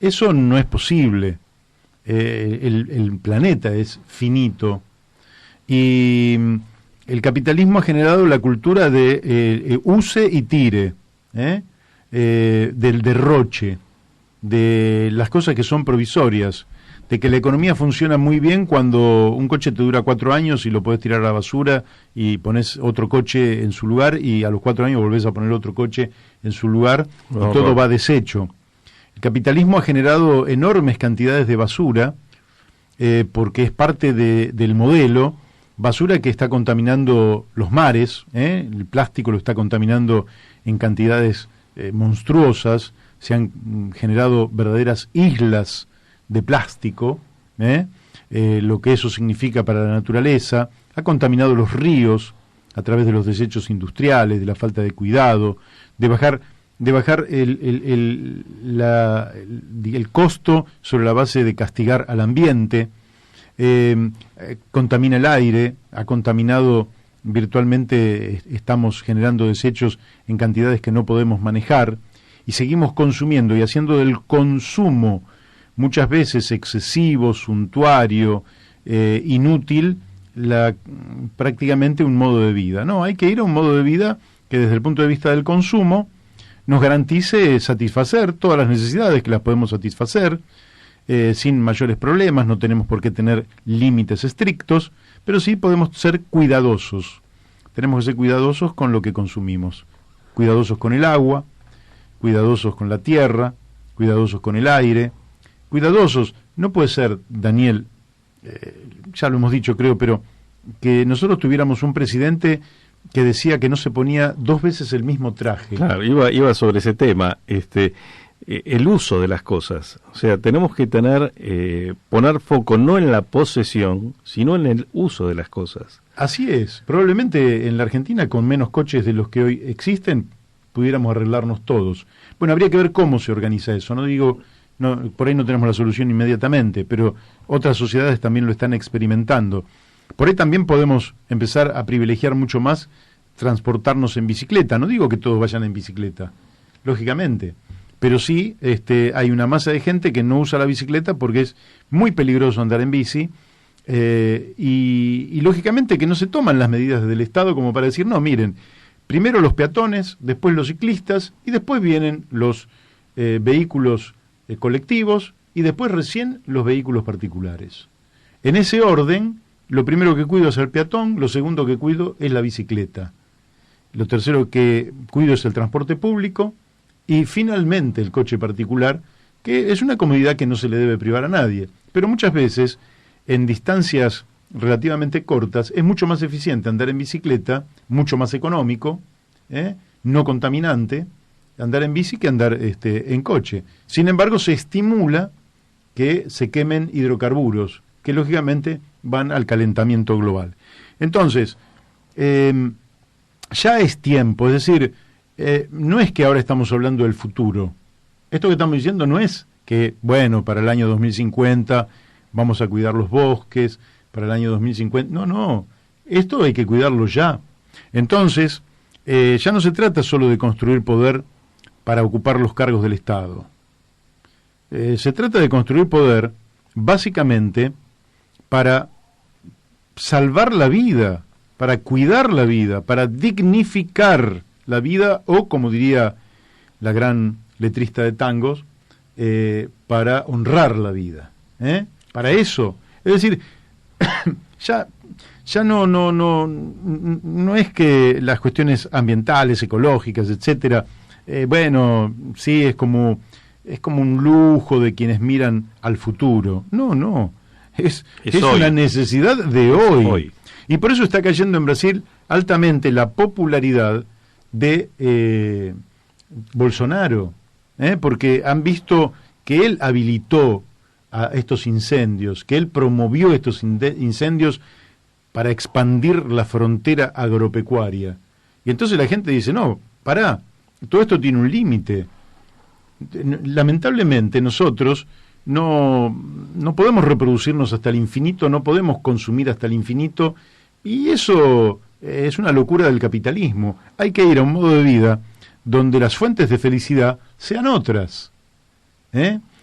Eso no es posible. El planeta es finito. Y el capitalismo ha generado la cultura de use y tire, del derroche, de las cosas que son provisorias, de que la economía funciona muy bien cuando un coche te dura 4 años y lo podés tirar a la basura y pones otro coche en su lugar y a los 4 años volvés a poner otro coche en su lugar y todo va deshecho. El capitalismo ha generado enormes cantidades de basura porque es parte del modelo, basura que está contaminando los mares, el plástico lo está contaminando en cantidades monstruosas, se han generado verdaderas islas de plástico, lo que eso significa para la naturaleza, ha contaminado los ríos a través de los desechos industriales, de la falta de cuidado, de bajar el costo sobre la base de castigar al ambiente, contamina el aire, ha contaminado virtualmente, estamos generando desechos en cantidades que no podemos manejar y seguimos consumiendo y haciendo del consumo muchas veces excesivo, suntuario, inútil, prácticamente un modo de vida. No, hay que ir a un modo de vida que desde el punto de vista del consumo nos garantice satisfacer todas las necesidades que las podemos satisfacer sin mayores problemas, no tenemos por qué tener límites estrictos, pero sí podemos ser cuidadosos. Tenemos que ser cuidadosos con lo que consumimos, cuidadosos con el agua, cuidadosos con la tierra, cuidadosos con el aire, cuidadosos. No puede ser, Daniel, ya lo hemos dicho creo, pero que nosotros tuviéramos un presidente que decía que no se ponía 2 veces el mismo traje. Claro, iba sobre ese tema, el uso de las cosas. O sea, tenemos que poner foco no en la posesión, sino en el uso de las cosas. Así es. Probablemente en la Argentina, con menos coches de los que hoy existen, pudiéramos arreglarnos todos. Bueno, habría que ver cómo se organiza eso. No digo, por ahí no tenemos la solución inmediatamente, pero otras sociedades también lo están experimentando. Por ahí también podemos empezar a privilegiar mucho más transportarnos en bicicleta. No digo que todos vayan en bicicleta, lógicamente, pero sí hay una masa de gente que no usa la bicicleta porque es muy peligroso andar en bici y lógicamente que no se toman las medidas del Estado como para decir, no, miren, primero los peatones, después los ciclistas y después vienen los vehículos colectivos y después recién los vehículos particulares. En ese orden, lo primero que cuido es el peatón, lo segundo que cuido es la bicicleta, lo tercero que cuido es el transporte público y finalmente el coche particular, que es una comodidad que no se le debe privar a nadie, pero muchas veces en distancias relativamente cortas es mucho más eficiente andar en bicicleta, mucho más económico, no contaminante, andar en bici que andar en coche. Sin embargo, se estimula que se quemen hidrocarburos, que lógicamente van al calentamiento global. Entonces, ya es tiempo, es decir, no es que ahora estamos hablando del futuro. Esto que estamos diciendo no es que, bueno, para el año 2050 vamos a cuidar los bosques, para el año 2050, no, esto hay que cuidarlo ya. Entonces, ya no se trata solo de construir poder para ocupar los cargos del Estado. Se trata de construir poder básicamente para salvar la vida, para cuidar la vida, para dignificar la vida o, como diría la gran letrista de tangos, para honrar la vida. Para eso. Es decir, ya no es que las cuestiones ambientales, ecológicas, etcétera, bueno, sí, es como es como un lujo de quienes miran al futuro. No, es una necesidad de hoy. Y por eso está cayendo en Brasil altamente la popularidad de Bolsonaro, porque han visto que él habilitó a estos incendios, que él promovió estos incendios para expandir la frontera agropecuaria. Y entonces la gente dice, no, pará, todo esto tiene un límite. Lamentablemente nosotros no podemos reproducirnos hasta el infinito, no podemos consumir hasta el infinito, y eso es una locura del capitalismo. Hay que ir a un modo de vida donde las fuentes de felicidad sean otras.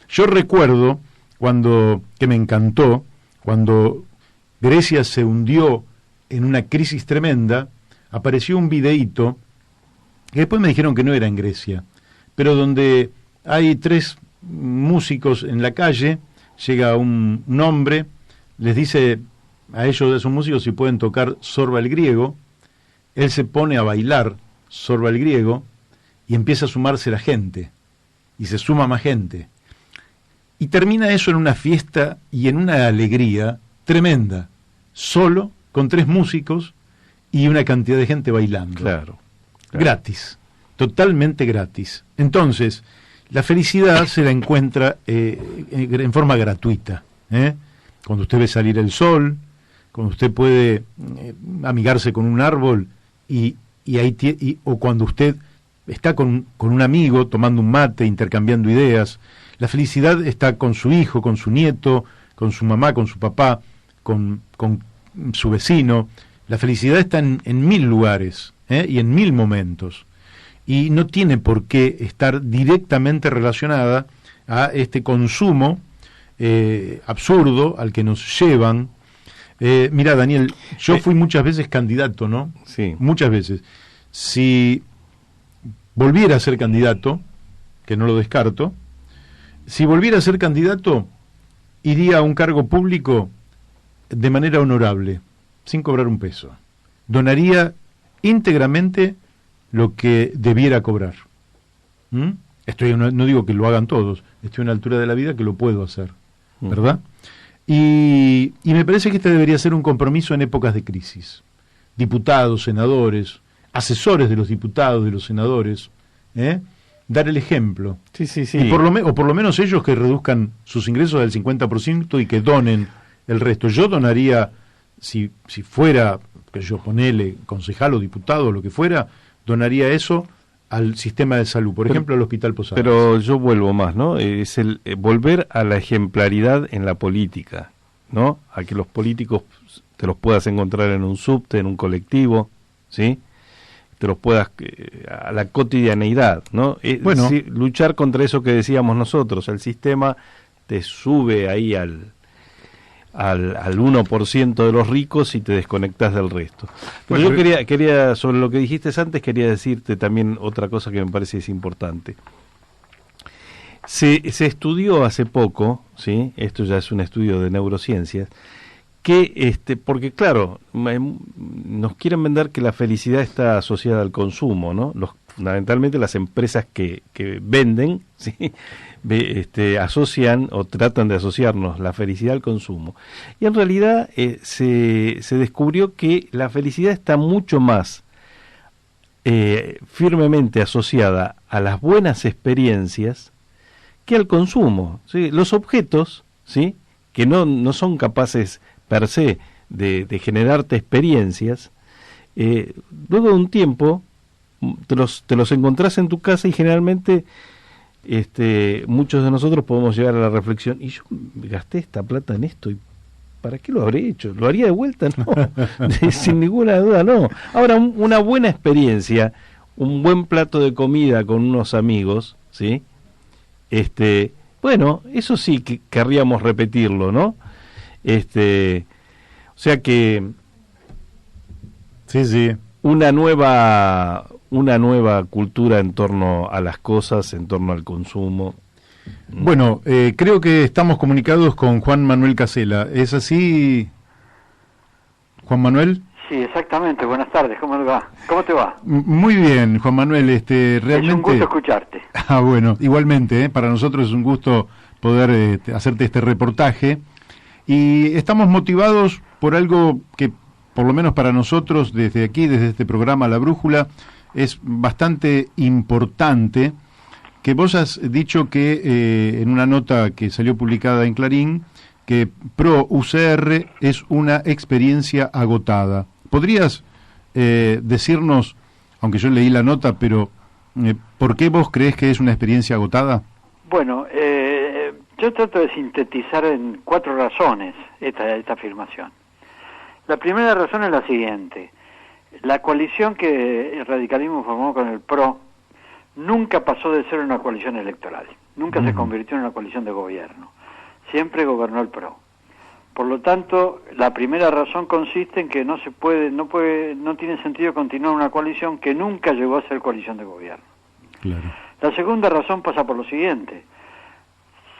Yo recuerdo que me encantó, cuando Grecia se hundió en una crisis tremenda, apareció un videíto, que después me dijeron que no era en Grecia, pero donde hay 3 músicos en la calle, llega un hombre, les dice a ellos, a esos músicos, si pueden tocar Zorba el Griego. Él se pone a bailar Zorba el Griego y empieza a sumarse la gente, y se suma más gente. Y termina eso en una fiesta y en una alegría tremenda, solo, con 3 músicos y una cantidad de gente bailando. Claro. Gratis, totalmente gratis. Entonces, la felicidad se la encuentra en forma gratuita. Cuando usted ve salir el sol, cuando usted puede amigarse con un árbol o cuando usted está con un amigo tomando un mate, intercambiando ideas. La felicidad está con su hijo, con su nieto, con su mamá, con su papá, con su vecino. La felicidad está en 1000 lugares y en 1000 momentos. Y no tiene por qué estar directamente relacionada a este consumo absurdo al que nos llevan. Mira, Daniel, yo fui muchas veces candidato, ¿no? Sí. Muchas veces. Si volviera a ser candidato, que no lo descarto, si volviera a ser candidato, iría a un cargo público de manera honorable, sin cobrar un peso. Donaría íntegramente lo que debiera cobrar. No digo que lo hagan todos, estoy a una altura de la vida que lo puedo hacer, ¿verdad? Y me parece que este debería ser un compromiso en épocas de crisis. Diputados, senadores, asesores de los diputados, de los senadores, dar el ejemplo. Sí. Y por lo menos ellos que reduzcan sus ingresos del 50% y que donen el resto. Yo donaría, si fuera, que yo ponele concejal o diputado o lo que fuera, donaría eso al sistema de salud, por ejemplo, al Hospital Posadas. Pero yo vuelvo más, ¿no? Es el volver a la ejemplaridad en la política, ¿no? A que los políticos te los puedas encontrar en un subte, en un colectivo, ¿sí? Te los puedas a la cotidianeidad, ¿no? Bueno, luchar contra eso que decíamos nosotros. El sistema te sube ahí al 1% de los ricos y te desconectas del resto. Pero yo quería, sobre lo que dijiste antes, quería decirte también otra cosa que me parece es importante. Se estudió hace poco, ¿sí? Esto ya es un estudio de neurociencias, que porque claro, nos quieren vender que la felicidad está asociada al consumo, ¿no? Fundamentalmente las empresas que venden, ¿sí? Asocian o tratan de asociarnos la felicidad al consumo. Y en realidad se descubrió que la felicidad está mucho más firmemente asociada a las buenas experiencias que al consumo, ¿sí? Los objetos, ¿sí? Que no son capaces per se de generarte experiencias, luego de un tiempo te los encontrás en tu casa y generalmente muchos de nosotros podemos llegar a la reflexión, y yo gasté esta plata en esto, ¿y para qué lo habré hecho? ¿Lo haría de vuelta? No, sin ninguna duda no. Ahora, una buena experiencia, un buen plato de comida con unos amigos, ¿sí? Bueno, eso sí que querríamos repetirlo, ¿no? O sea que sí. una nueva cultura en torno a las cosas, en torno al consumo. Bueno, creo que estamos comunicados con Juan Manuel Casela. ¿Es así, Juan Manuel? Sí, exactamente. Buenas tardes, ¿cómo le va? ¿Cómo te va? Muy bien, Juan Manuel, realmente... Es un gusto escucharte. Ah, bueno, igualmente, para nosotros es un gusto poder hacerte este reportaje. Y estamos motivados por algo que, por lo menos para nosotros, desde aquí, desde este programa La Brújula, es bastante importante, que vos has dicho que en una nota que salió publicada en Clarín, que Pro UCR es una experiencia agotada. ¿Podrías decirnos, aunque yo leí la nota, pero por qué vos crees que es una experiencia agotada? Bueno, yo trato de sintetizar en 4 razones esta afirmación. La primera razón es la siguiente. La coalición que el radicalismo formó con el PRO nunca pasó de ser una coalición electoral. Nunca se convirtió en una coalición de gobierno. Siempre gobernó el PRO. Por lo tanto, la primera razón consiste en que no tiene sentido continuar una coalición que nunca llegó a ser coalición de gobierno. Claro. La segunda razón pasa por lo siguiente.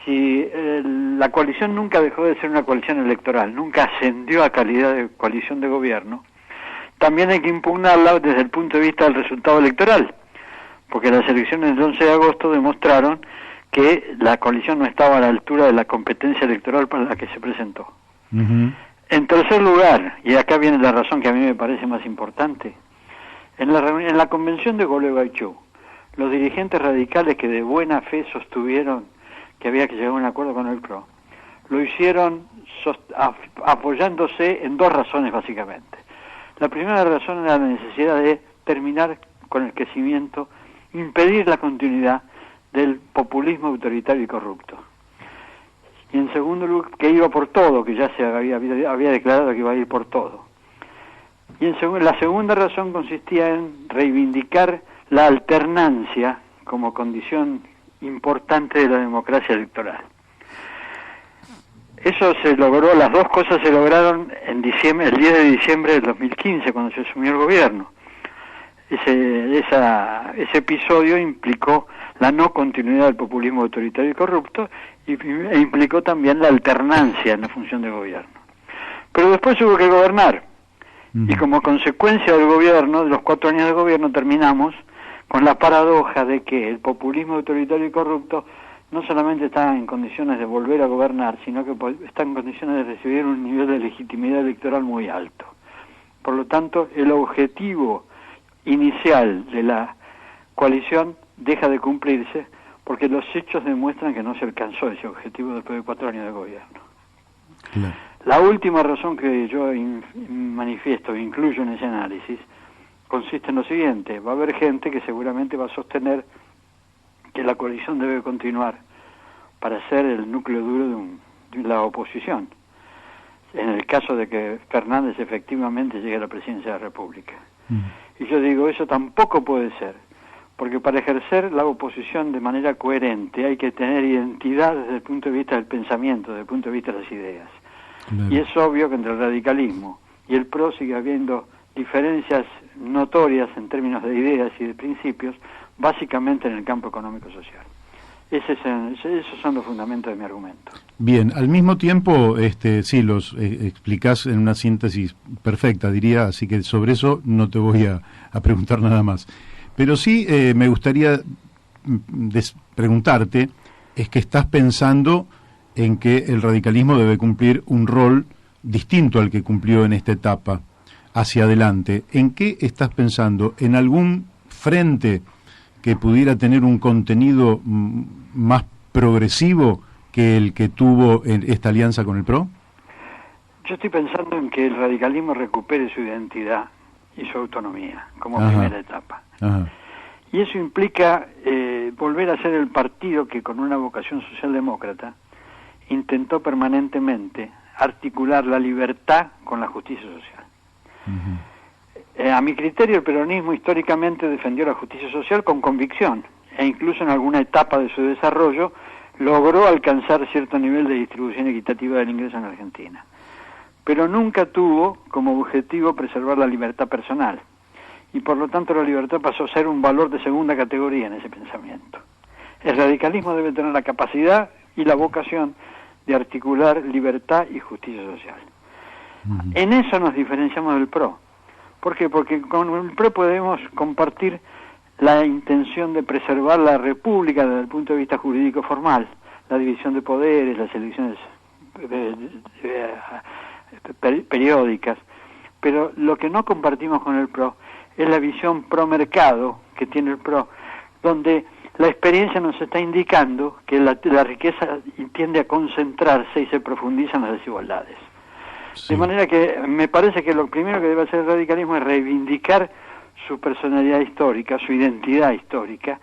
Si la coalición nunca dejó de ser una coalición electoral, nunca ascendió a calidad de coalición de gobierno, también hay que impugnarla desde el punto de vista del resultado electoral, porque las elecciones del 11 de agosto demostraron que la coalición no estaba a la altura de la competencia electoral para la que se presentó. En tercer lugar, y acá viene la razón que a mí me parece más importante, en la convención de Gualeguaychú, los dirigentes radicales que de buena fe sostuvieron que había que llegar a un acuerdo con el PRO, lo hicieron apoyándose en 2 razones básicamente. La primera razón era la necesidad de terminar con el crecimiento, impedir la continuidad del populismo autoritario y corrupto. Y en segundo lugar, que iba por todo, que ya se había declarado que iba a ir por todo. Y la segunda razón consistía en reivindicar la alternancia como condición importante de la democracia electoral. Eso se logró, las dos cosas se lograron en diciembre, el 10 de diciembre del 2015, cuando se asumió el gobierno. Ese episodio implicó la no continuidad del populismo autoritario y corrupto e implicó también la alternancia en la función de gobierno. Pero después hubo que gobernar y como consecuencia del gobierno, de los 4 años de gobierno, terminamos con la paradoja de que el populismo autoritario y corrupto no solamente está en condiciones de volver a gobernar, sino que está en condiciones de recibir un nivel de legitimidad electoral muy alto. Por lo tanto, el objetivo inicial de la coalición deja de cumplirse porque los hechos demuestran que no se alcanzó ese objetivo después de 4 años de gobierno. Claro. La última razón que yo manifiesto e incluyo en ese análisis consiste en lo siguiente: va a haber gente que seguramente va a sostener que la coalición debe continuar para ser el núcleo duro de la oposición, en el caso de que Fernández efectivamente llegue a la presidencia de la República. Y yo digo, eso tampoco puede ser, porque para ejercer la oposición de manera coherente hay que tener identidad desde el punto de vista del pensamiento, desde el punto de vista de las ideas. Claro. Y es obvio que entre el radicalismo y el PRO sigue habiendo diferencias notorias en términos de ideas y de principios, básicamente en el campo económico-social. Esos son los fundamentos de mi argumento. Bien, al mismo tiempo, sí, los explicás en una síntesis perfecta, diría, así que sobre eso no te voy a preguntar nada más. Pero sí me gustaría preguntarte, es que estás pensando en que el radicalismo debe cumplir un rol distinto al que cumplió en esta etapa, hacia adelante. ¿En qué estás pensando? ¿En algún frente que pudiera tener un contenido más progresivo que el que tuvo en esta alianza con el PRO? Yo estoy pensando en que el radicalismo recupere su identidad y su autonomía como primera etapa. Ajá. Y eso implica volver a ser el partido que, con una vocación socialdemócrata, intentó permanentemente articular la libertad con la justicia social. A mi criterio, el peronismo históricamente defendió la justicia social con convicción, e incluso en alguna etapa de su desarrollo logró alcanzar cierto nivel de distribución equitativa del ingreso en Argentina. Pero nunca tuvo como objetivo preservar la libertad personal, y por lo tanto la libertad pasó a ser un valor de segunda categoría en ese pensamiento. El radicalismo debe tener la capacidad y la vocación de articular libertad y justicia social. En eso nos diferenciamos del PRO. ¿Por qué? Porque con el PRO podemos compartir la intención de preservar la República desde el punto de vista jurídico formal, la división de poderes, las elecciones periódicas, pero lo que no compartimos con el PRO es la visión pro mercado que tiene el PRO, donde la experiencia nos está indicando que la riqueza tiende a concentrarse y se profundizan las desigualdades. Sí. De manera que me parece que lo primero que debe hacer el radicalismo es reivindicar su personalidad histórica, su identidad histórica,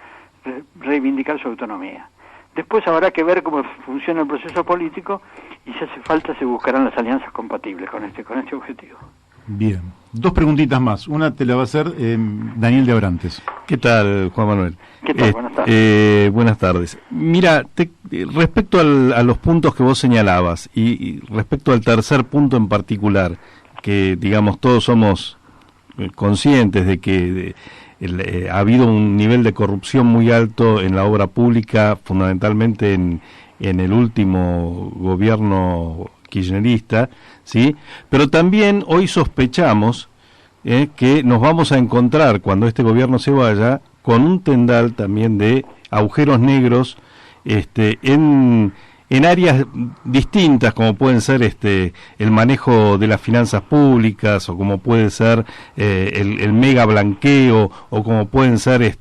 reivindicar su autonomía. Después habrá que ver cómo funciona el proceso político y si hace falta se buscarán las alianzas compatibles con este objetivo. Bien. 2 preguntitas más. Una te la va a hacer Daniel de Abrantes. ¿Qué tal, Juan Manuel? ¿Qué tal? Buenas tardes. Buenas tardes. Mira, respecto a los puntos que vos señalabas y respecto al tercer punto en particular, que digamos todos somos conscientes de que ha habido un nivel de corrupción muy alto en la obra pública, fundamentalmente en el último gobierno kirchnerista, ¿sí? Pero también hoy sospechamos que nos vamos a encontrar, cuando este gobierno se vaya, con un tendal también de agujeros negros en áreas distintas, como pueden ser el manejo de las finanzas públicas, o como puede ser el mega blanqueo, o como pueden ser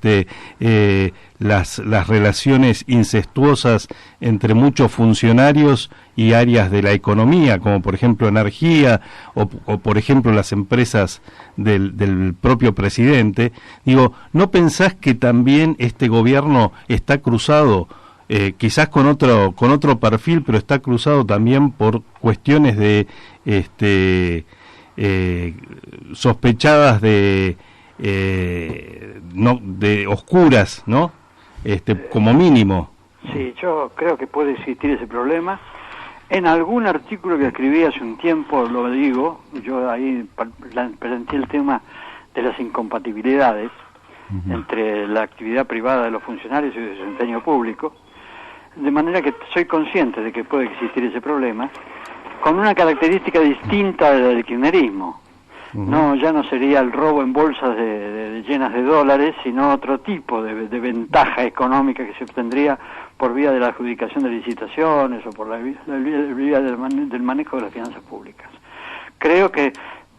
las relaciones incestuosas entre muchos funcionarios y áreas de la economía, como por ejemplo energía, o por ejemplo las empresas del propio presidente. Digo, ¿no pensás que también este gobierno está cruzado, quizás con otro perfil, pero está cruzado también por cuestiones de sospechadas de oscuras, ¿no? Como mínimo? Sí, yo creo que puede existir ese problema. En algún artículo que escribí hace un tiempo, lo digo, yo ahí planteé el tema de las incompatibilidades entre la actividad privada de los funcionarios y el desempeño público, de manera que soy consciente de que puede existir ese problema, con una característica distinta del kirchnerismo. No, ya no sería el robo en bolsas llenas de dólares, sino otro tipo de ventaja económica que se obtendría por vía de la adjudicación de licitaciones o por la vía del manejo de las finanzas públicas. Creo que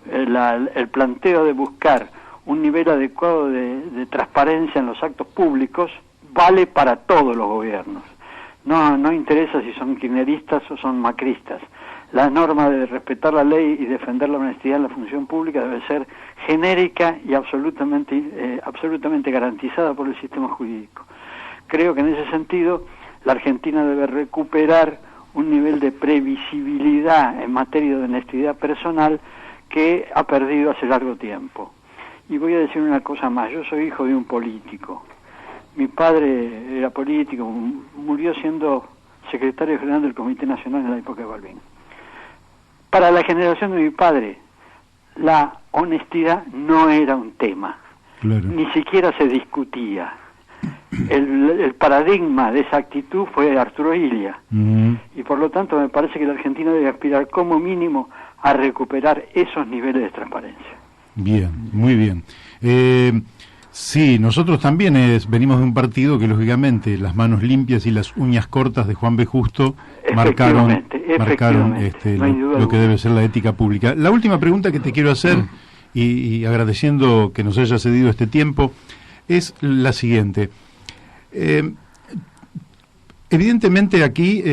el planteo de buscar un nivel adecuado de transparencia en los actos públicos vale para todos los gobiernos. No interesa si son kirchneristas o son macristas. La norma de respetar la ley y defender la honestidad en la función pública debe ser genérica y absolutamente garantizada por el sistema jurídico. Creo que en ese sentido la Argentina debe recuperar un nivel de previsibilidad en materia de honestidad personal que ha perdido hace largo tiempo. Y voy a decir una cosa más, yo soy hijo de un político. Mi padre era político, murió siendo secretario general del Comité Nacional en la época de Balbín. Para la generación de mi padre, la honestidad no era un tema, claro. Ni siquiera se discutía. El paradigma de esa actitud fue Arturo Illia, y por lo tanto me parece que la Argentina debe aspirar como mínimo a recuperar esos niveles de transparencia. Bien, muy bien. Sí, nosotros también venimos de un partido que lógicamente las manos limpias y las uñas cortas de Juan B. Justo marcaron lo que debe ser la ética pública. La última pregunta que te quiero hacer, y agradeciendo que nos haya cedido este tiempo, es la siguiente. Evidentemente aquí,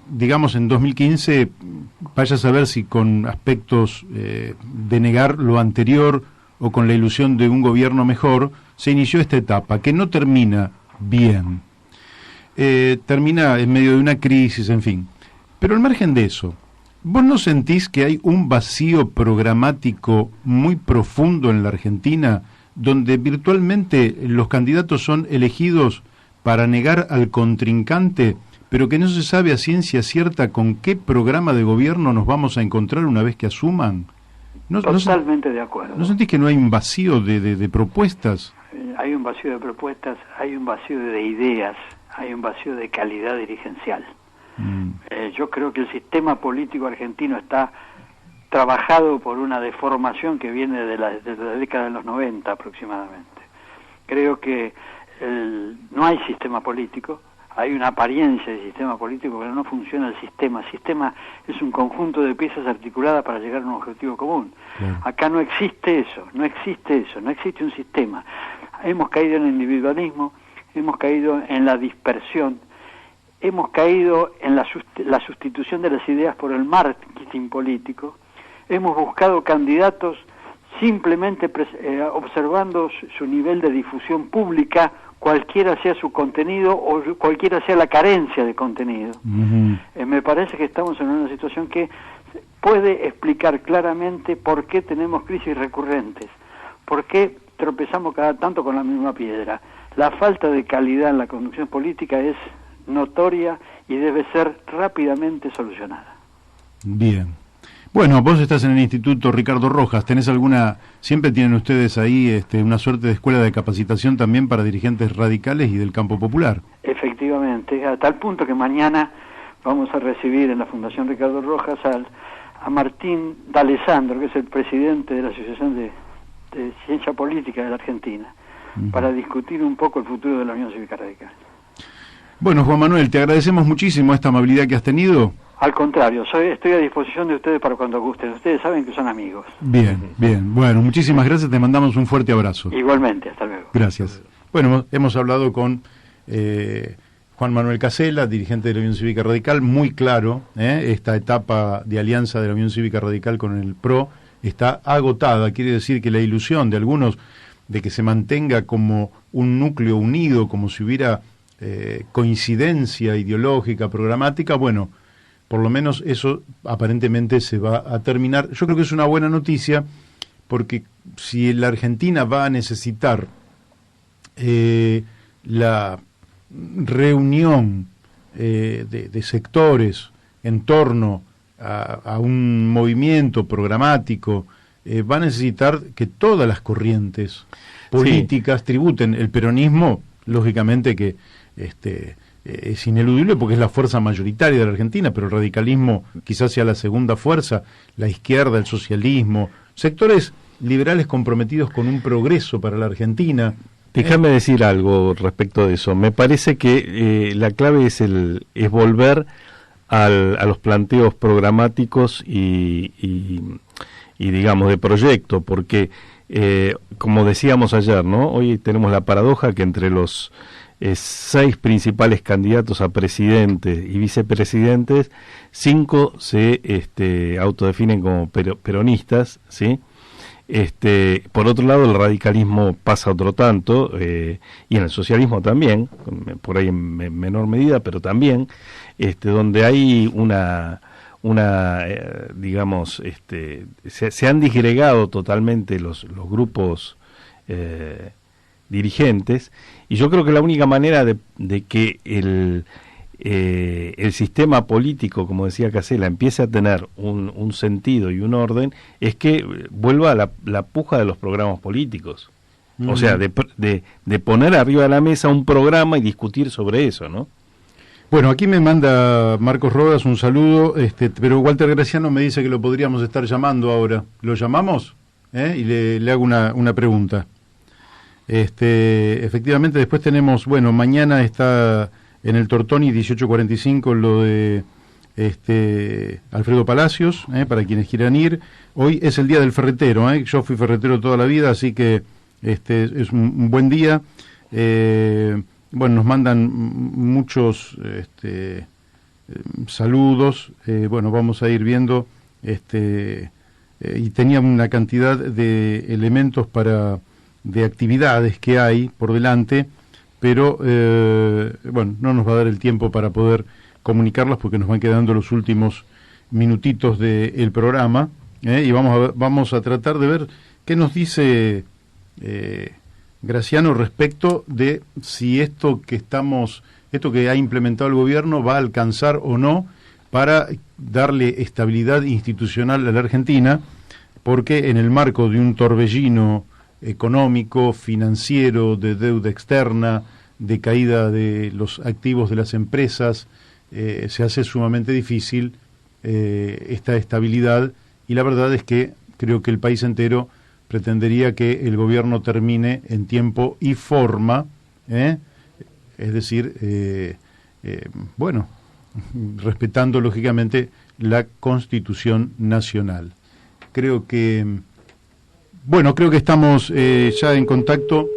digamos en 2015, vaya a saber si con aspectos de negar lo anterior o con la ilusión de un gobierno mejor, se inició esta etapa, que no termina bien. Termina en medio de una crisis, en fin. Pero al margen de eso, ¿vos no sentís que hay un vacío programático muy profundo en la Argentina, donde virtualmente los candidatos son elegidos para negar al contrincante, pero que no se sabe a ciencia cierta con qué programa de gobierno nos vamos a encontrar una vez que asuman? Totalmente de acuerdo. ¿No sentís que no hay un vacío de propuestas? Hay un vacío de propuestas, hay un vacío de ideas, hay un vacío de calidad dirigencial. Yo creo que el sistema político argentino está trabajado por una deformación que viene de la década de los 90 aproximadamente. Creo que no hay sistema político, hay una apariencia de sistema político, pero no funciona el sistema. El sistema es un conjunto de piezas articuladas para llegar a un objetivo común. Bien. Acá no existe eso, no existe un sistema. Hemos caído en el individualismo, hemos caído en la dispersión, hemos caído en la sustitución de las ideas por el marketing político, hemos buscado candidatos simplemente observando su nivel de difusión pública, cualquiera sea su contenido o cualquiera sea la carencia de contenido. Uh-huh. Me parece que estamos en una situación que puede explicar claramente por qué tenemos crisis recurrentes, por qué tropezamos cada tanto con la misma piedra. La falta de calidad en la conducción política es notoria y debe ser rápidamente solucionada. Bien. Bueno, vos estás en el Instituto Ricardo Rojas, ¿tenés siempre tienen ustedes ahí una suerte de escuela de capacitación también para dirigentes radicales y del campo popular? Efectivamente, a tal punto que mañana vamos a recibir en la Fundación Ricardo Rojas a Martín D'Alessandro, que es el presidente de la Asociación de Ciencia Política de la Argentina, para discutir un poco el futuro de la Unión Cívica Radical. Bueno, Juan Manuel, te agradecemos muchísimo esta amabilidad que has tenido. Al contrario, estoy a disposición de ustedes para cuando gusten. Ustedes saben que son amigos. Bien, bien. Bueno, muchísimas gracias. Te mandamos un fuerte abrazo. Igualmente, hasta luego. Gracias. Bueno, hemos hablado con Juan Manuel Casella, dirigente de la Unión Cívica Radical. Muy claro, esta etapa de alianza de la Unión Cívica Radical con el PRO está agotada. Quiere decir que la ilusión de algunos de que se mantenga como un núcleo unido, como si hubiera coincidencia ideológica, programática, bueno, por lo menos eso aparentemente se va a terminar. Yo creo que es una buena noticia, porque si la Argentina va a necesitar la reunión de sectores en torno a un movimiento programático, va a necesitar que todas las corrientes políticas tributen. El peronismo, lógicamente que es ineludible porque es la fuerza mayoritaria de la Argentina, pero el radicalismo quizás sea la segunda fuerza, la izquierda, el socialismo, sectores liberales comprometidos con un progreso para la Argentina. Déjame decir algo respecto de eso. Me parece que la clave es volver a los planteos programáticos y digamos de proyecto, porque como decíamos ayer, ¿no? Hoy tenemos la paradoja que entre los 6 principales candidatos a presidentes y vicepresidentes, 5 se autodefinen como peronistas, ¿sí? Por otro lado, el radicalismo pasa otro tanto, y en el socialismo también, por ahí en menor medida, pero también, donde hay digamos, se han disgregado totalmente los grupos dirigentes, y yo creo que la única manera de que el sistema político, como decía Casella, empiece a tener un sentido y un orden, es que vuelva a la puja de los programas políticos. O sea, de poner arriba de la mesa un programa y discutir sobre eso, ¿no? Bueno, aquí me manda Marcos Rodas un saludo, pero Walter Graciano me dice que lo podríamos estar llamando ahora. ¿Lo llamamos? Y le hago una pregunta. Efectivamente, después tenemos, bueno, mañana está en el Tortoni 18:45 lo de Alfredo Palacios, para quienes quieran ir. Hoy es el día del ferretero, yo fui ferretero toda la vida, así que es un buen día. Bueno, nos mandan muchos saludos, bueno, vamos a ir viendo, y tenía una cantidad de elementos de actividades que hay por delante, pero bueno, no nos va a dar el tiempo para poder comunicarlas porque nos van quedando los últimos minutitos del programa, y vamos a tratar de ver qué nos dice Graciano respecto de si esto que ha implementado el gobierno va a alcanzar o no para darle estabilidad institucional a la Argentina, porque en el marco de un torbellino económico, financiero, de deuda externa, de caída de los activos de las empresas, se hace sumamente difícil esta estabilidad y la verdad es que creo que el país entero pretendería que el gobierno termine en tiempo y forma, es decir, bueno, respetando lógicamente la Constitución Nacional. Creo que estamos ya en contacto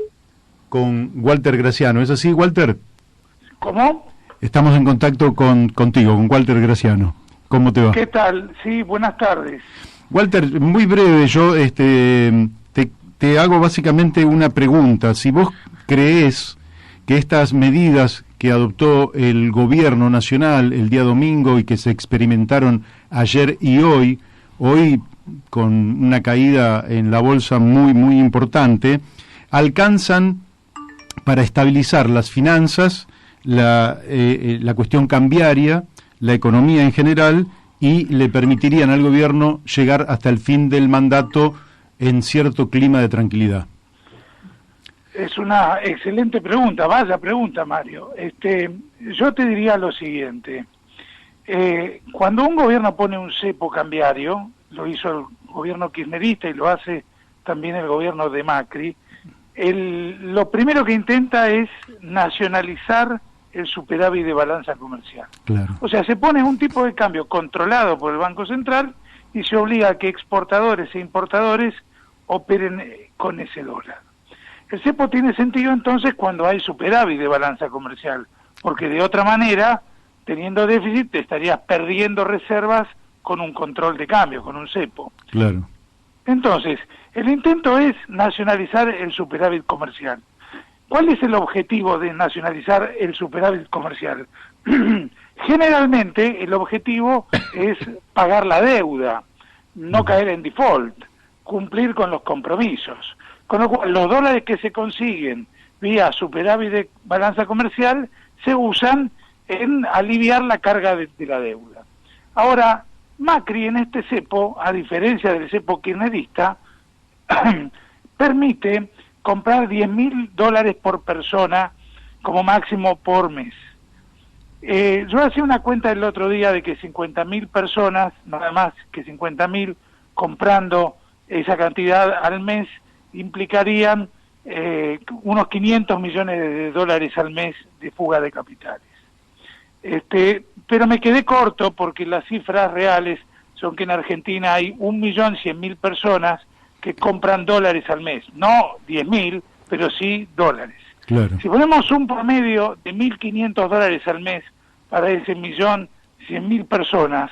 con Walter Graciano. ¿Es así, Walter? ¿Cómo? Estamos en contacto contigo, con Walter Graciano. ¿Cómo te va? ¿Qué tal? Sí, buenas tardes. Walter, muy breve, yo te hago básicamente una pregunta. Si vos creés que estas medidas que adoptó el gobierno nacional el día domingo y que se experimentaron ayer y hoy con una caída en la bolsa muy, muy importante, alcanzan para estabilizar las finanzas, la cuestión cambiaria, la economía en general, y le permitirían al gobierno llegar hasta el fin del mandato en cierto clima de tranquilidad. Es una excelente pregunta, vaya pregunta, Mario. Yo te diría lo siguiente. Cuando un gobierno pone un cepo cambiario, lo hizo el gobierno kirchnerista y lo hace también el gobierno de Macri, lo primero que intenta es nacionalizar el superávit de balanza comercial. Claro. O sea, se pone un tipo de cambio controlado por el Banco Central y se obliga a que exportadores e importadores operen con ese dólar. El cepo tiene sentido entonces cuando hay superávit de balanza comercial, porque de otra manera, teniendo déficit, te estarías perdiendo reservas con un control de cambio, con un cepo. Claro. Entonces, el intento es nacionalizar el superávit comercial. ¿Cuál es el objetivo de nacionalizar el superávit comercial? Generalmente el objetivo es pagar la deuda, no caer en default, cumplir con los compromisos. Con lo cual, los dólares que se consiguen vía superávit de balanza comercial se usan en aliviar la carga de la deuda. Ahora, Macri en este cepo, a diferencia del cepo kirchnerista, permite comprar $10.000 por persona como máximo por mes. Yo hacía una cuenta el otro día de que 50.000 personas, nada más que 50.000, comprando esa cantidad al mes, implicarían unos 500 millones de dólares al mes de fuga de capitales. Pero me quedé corto porque las cifras reales son que en Argentina hay 1.100.000 personas que compran dólares al mes, no 10.000, pero sí dólares. Claro. Si ponemos un promedio de $1.500 al mes para ese 1.100.000 personas,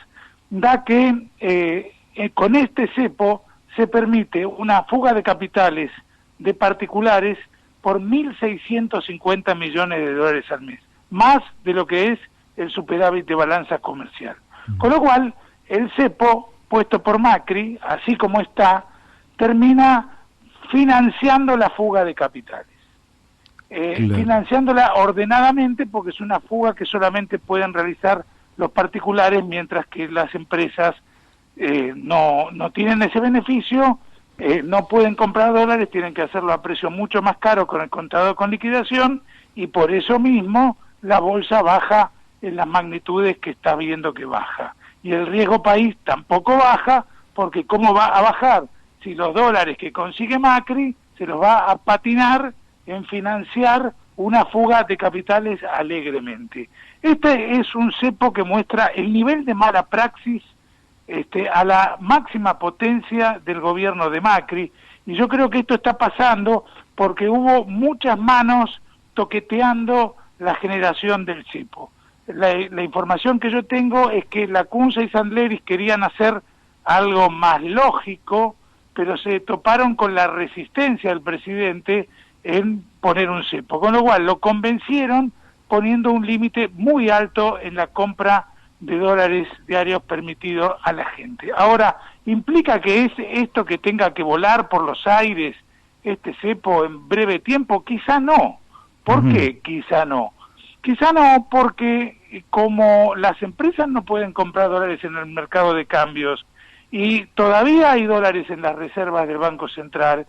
da que con este cepo se permite una fuga de capitales de particulares por 1.650 millones de dólares al mes, más de lo que es el superávit de balanza comercial. Con lo cual, el cepo puesto por Macri, así como está, termina financiando la fuga de capitales. Claro. Financiándola ordenadamente, porque es una fuga que solamente pueden realizar los particulares, mientras que las empresas no tienen ese beneficio, no pueden comprar dólares, tienen que hacerlo a precio mucho más caro con el contado con liquidación, y por eso mismo la bolsa baja en las magnitudes que está viendo que baja. Y el riesgo país tampoco baja, porque ¿cómo va a bajar? Si los dólares que consigue Macri se los va a patinar en financiar una fuga de capitales alegremente. Este es un cepo que muestra el nivel de mala praxis a la máxima potencia del gobierno de Macri, y yo creo que esto está pasando porque hubo muchas manos toqueteando la generación del cepo. La información que yo tengo es que Lacunza y Sandleris querían hacer algo más lógico, pero se toparon con la resistencia del presidente en poner un cepo, con lo cual lo convencieron poniendo un límite muy alto en la compra de dólares diarios permitido a la gente. Ahora, ¿implica que es esto que tenga que volar por los aires, este cepo, en breve tiempo? Quizá no. ¿Por qué quizá no? Quizá no porque como las empresas no pueden comprar dólares en el mercado de cambios y todavía hay dólares en las reservas del Banco Central,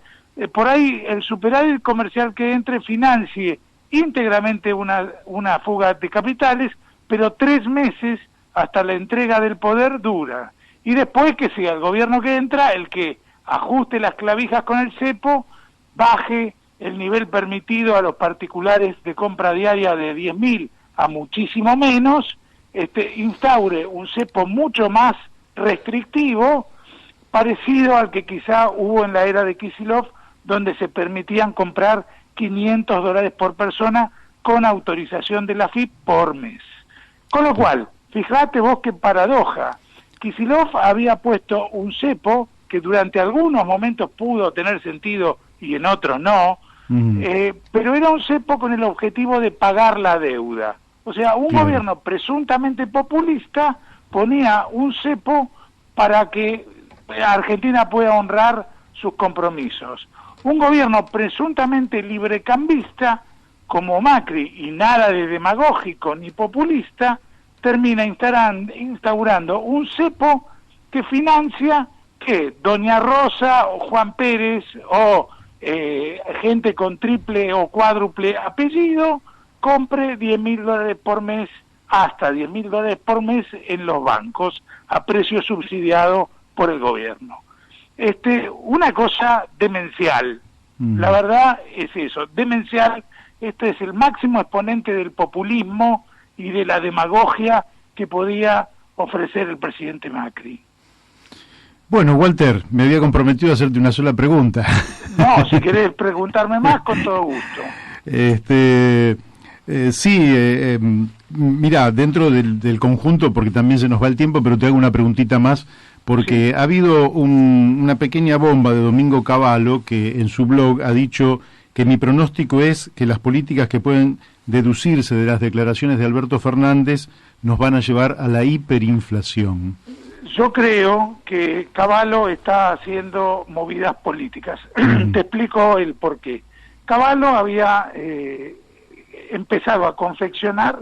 por ahí el superávit comercial que entre financie íntegramente una fuga de capitales, pero 3 meses hasta la entrega del poder dura. y después que sea el gobierno que entra el que ajuste las clavijas con el cepo, baje el nivel permitido a los particulares de compra diaria de 10.000 a muchísimo menos, instaure un cepo mucho más restrictivo, parecido al que quizá hubo en la era de Kicillof, donde se permitían comprar $500 por persona con autorización de la AFIP por mes. Con lo cual, fíjate vos qué paradoja. Kicillof había puesto un cepo que durante algunos momentos pudo tener sentido y en otros no, pero era un cepo con el objetivo de pagar la deuda. O sea, un gobierno presuntamente populista ponía un cepo para que Argentina pueda honrar sus compromisos. Un gobierno presuntamente librecambista, como Macri, y nada de demagógico ni populista, termina instaurando un cepo que financia que Doña Rosa o Juan Pérez o gente con triple o cuádruple apellido compre $10.000 por mes, hasta $10.000 por mes en los bancos, a precio subsidiado por el gobierno. Una cosa demencial, la verdad es eso, demencial. Este es el máximo exponente del populismo y de la demagogia que podía ofrecer el presidente Macri. Bueno, Walter, me había comprometido a hacerte una sola pregunta. No, si querés preguntarme más, con todo gusto. Mira, dentro del conjunto, porque también se nos va el tiempo, pero te hago una preguntita más, porque sí, ha habido una pequeña bomba de Domingo Cavallo, que en su blog ha dicho que mi pronóstico es que las políticas que pueden deducirse de las declaraciones de Alberto Fernández nos van a llevar a la hiperinflación. Yo creo que Cavallo está haciendo movidas políticas. Te explico el porqué. Cavallo había empezado a confeccionar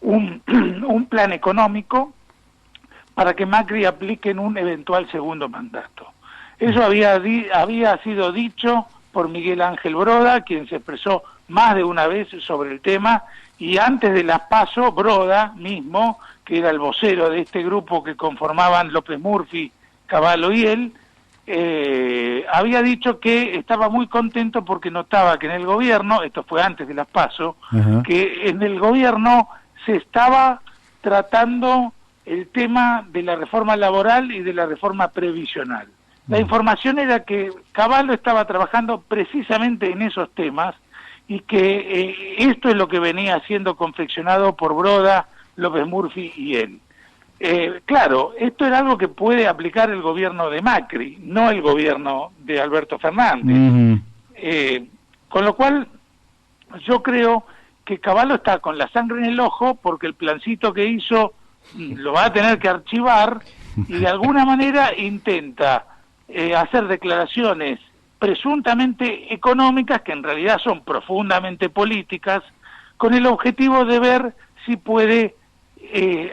un plan económico para que Macri aplique en un eventual segundo mandato. Eso había sido dicho por Miguel Ángel Broda, quien se expresó más de una vez sobre el tema, y antes de las PASO, Broda mismo, que era el vocero de este grupo que conformaban López Murphy, Cavallo y él, había dicho que estaba muy contento porque notaba que en el gobierno, esto fue antes de las PASO, que en el gobierno se estaba tratando el tema de la reforma laboral y de la reforma previsional. La información era que Cavallo estaba trabajando precisamente en esos temas y que esto es lo que venía siendo confeccionado por Broda, López Murphy y él. Claro, esto era algo que puede aplicar el gobierno de Macri, no el gobierno de Alberto Fernández. Con lo cual, yo creo que Cavallo está con la sangre en el ojo porque el plancito que hizo lo va a tener que archivar y de alguna manera intenta hacer declaraciones presuntamente económicas, que en realidad son profundamente políticas, con el objetivo de ver si puede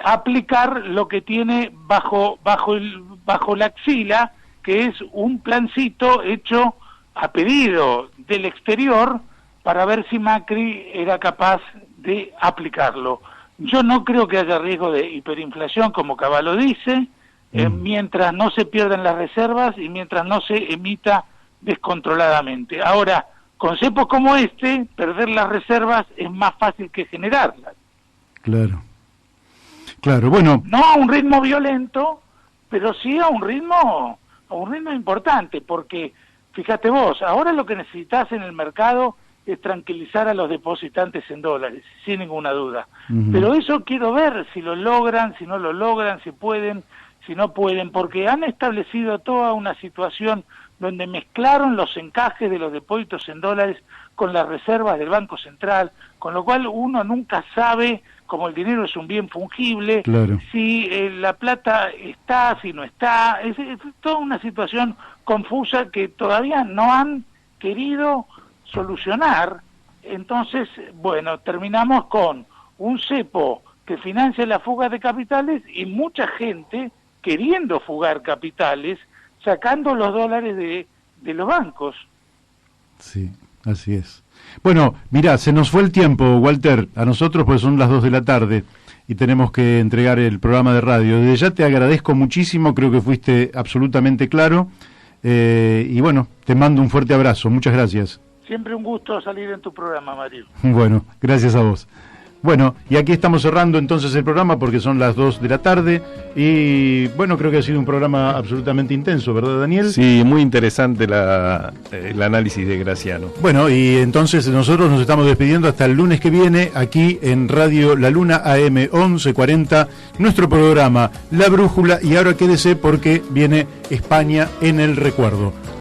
aplicar lo que tiene bajo la axila, que es un plancito hecho a pedido del exterior para ver si Macri era capaz de aplicarlo. Yo no creo que haya riesgo de hiperinflación, como Cavallo dice, mientras no se pierdan las reservas y mientras no se emita descontroladamente. Ahora, con cepos como perder las reservas es más fácil que generarlas. Claro, bueno. No a un ritmo violento, pero sí a un ritmo importante, porque, fíjate vos, ahora lo que necesitas en el mercado es tranquilizar a los depositantes en dólares, sin ninguna duda. Pero eso quiero ver si lo logran, si no lo logran, si pueden, si no pueden, porque han establecido toda una situación donde mezclaron los encajes de los depósitos en dólares con las reservas del Banco Central, con lo cual uno nunca sabe, como el dinero es un bien fungible, si la plata está, si no está. Es toda una situación confusa que todavía no han querido solucionar. Entonces, bueno, terminamos con un cepo que financia la fuga de capitales y mucha gente queriendo fugar capitales, sacando los dólares de los bancos. Sí, Así es. Bueno, mirá, se nos fue el tiempo, Walter, a nosotros pues son las 2 de la tarde y tenemos que entregar el programa de radio. Desde ya te agradezco muchísimo, creo que fuiste absolutamente claro, y bueno, te mando un fuerte abrazo, muchas gracias. Siempre un gusto salir en tu programa, Mario. Bueno, gracias a vos. Bueno, y aquí estamos cerrando entonces el programa porque son las 2 de la tarde y bueno, creo que ha sido un programa absolutamente intenso, ¿verdad, Daniel? Sí, muy interesante el análisis de Graciano. Bueno, y entonces nosotros nos estamos despidiendo hasta el lunes que viene aquí en Radio La Luna AM 1140, nuestro programa La Brújula, y ahora quédese porque viene España en el recuerdo.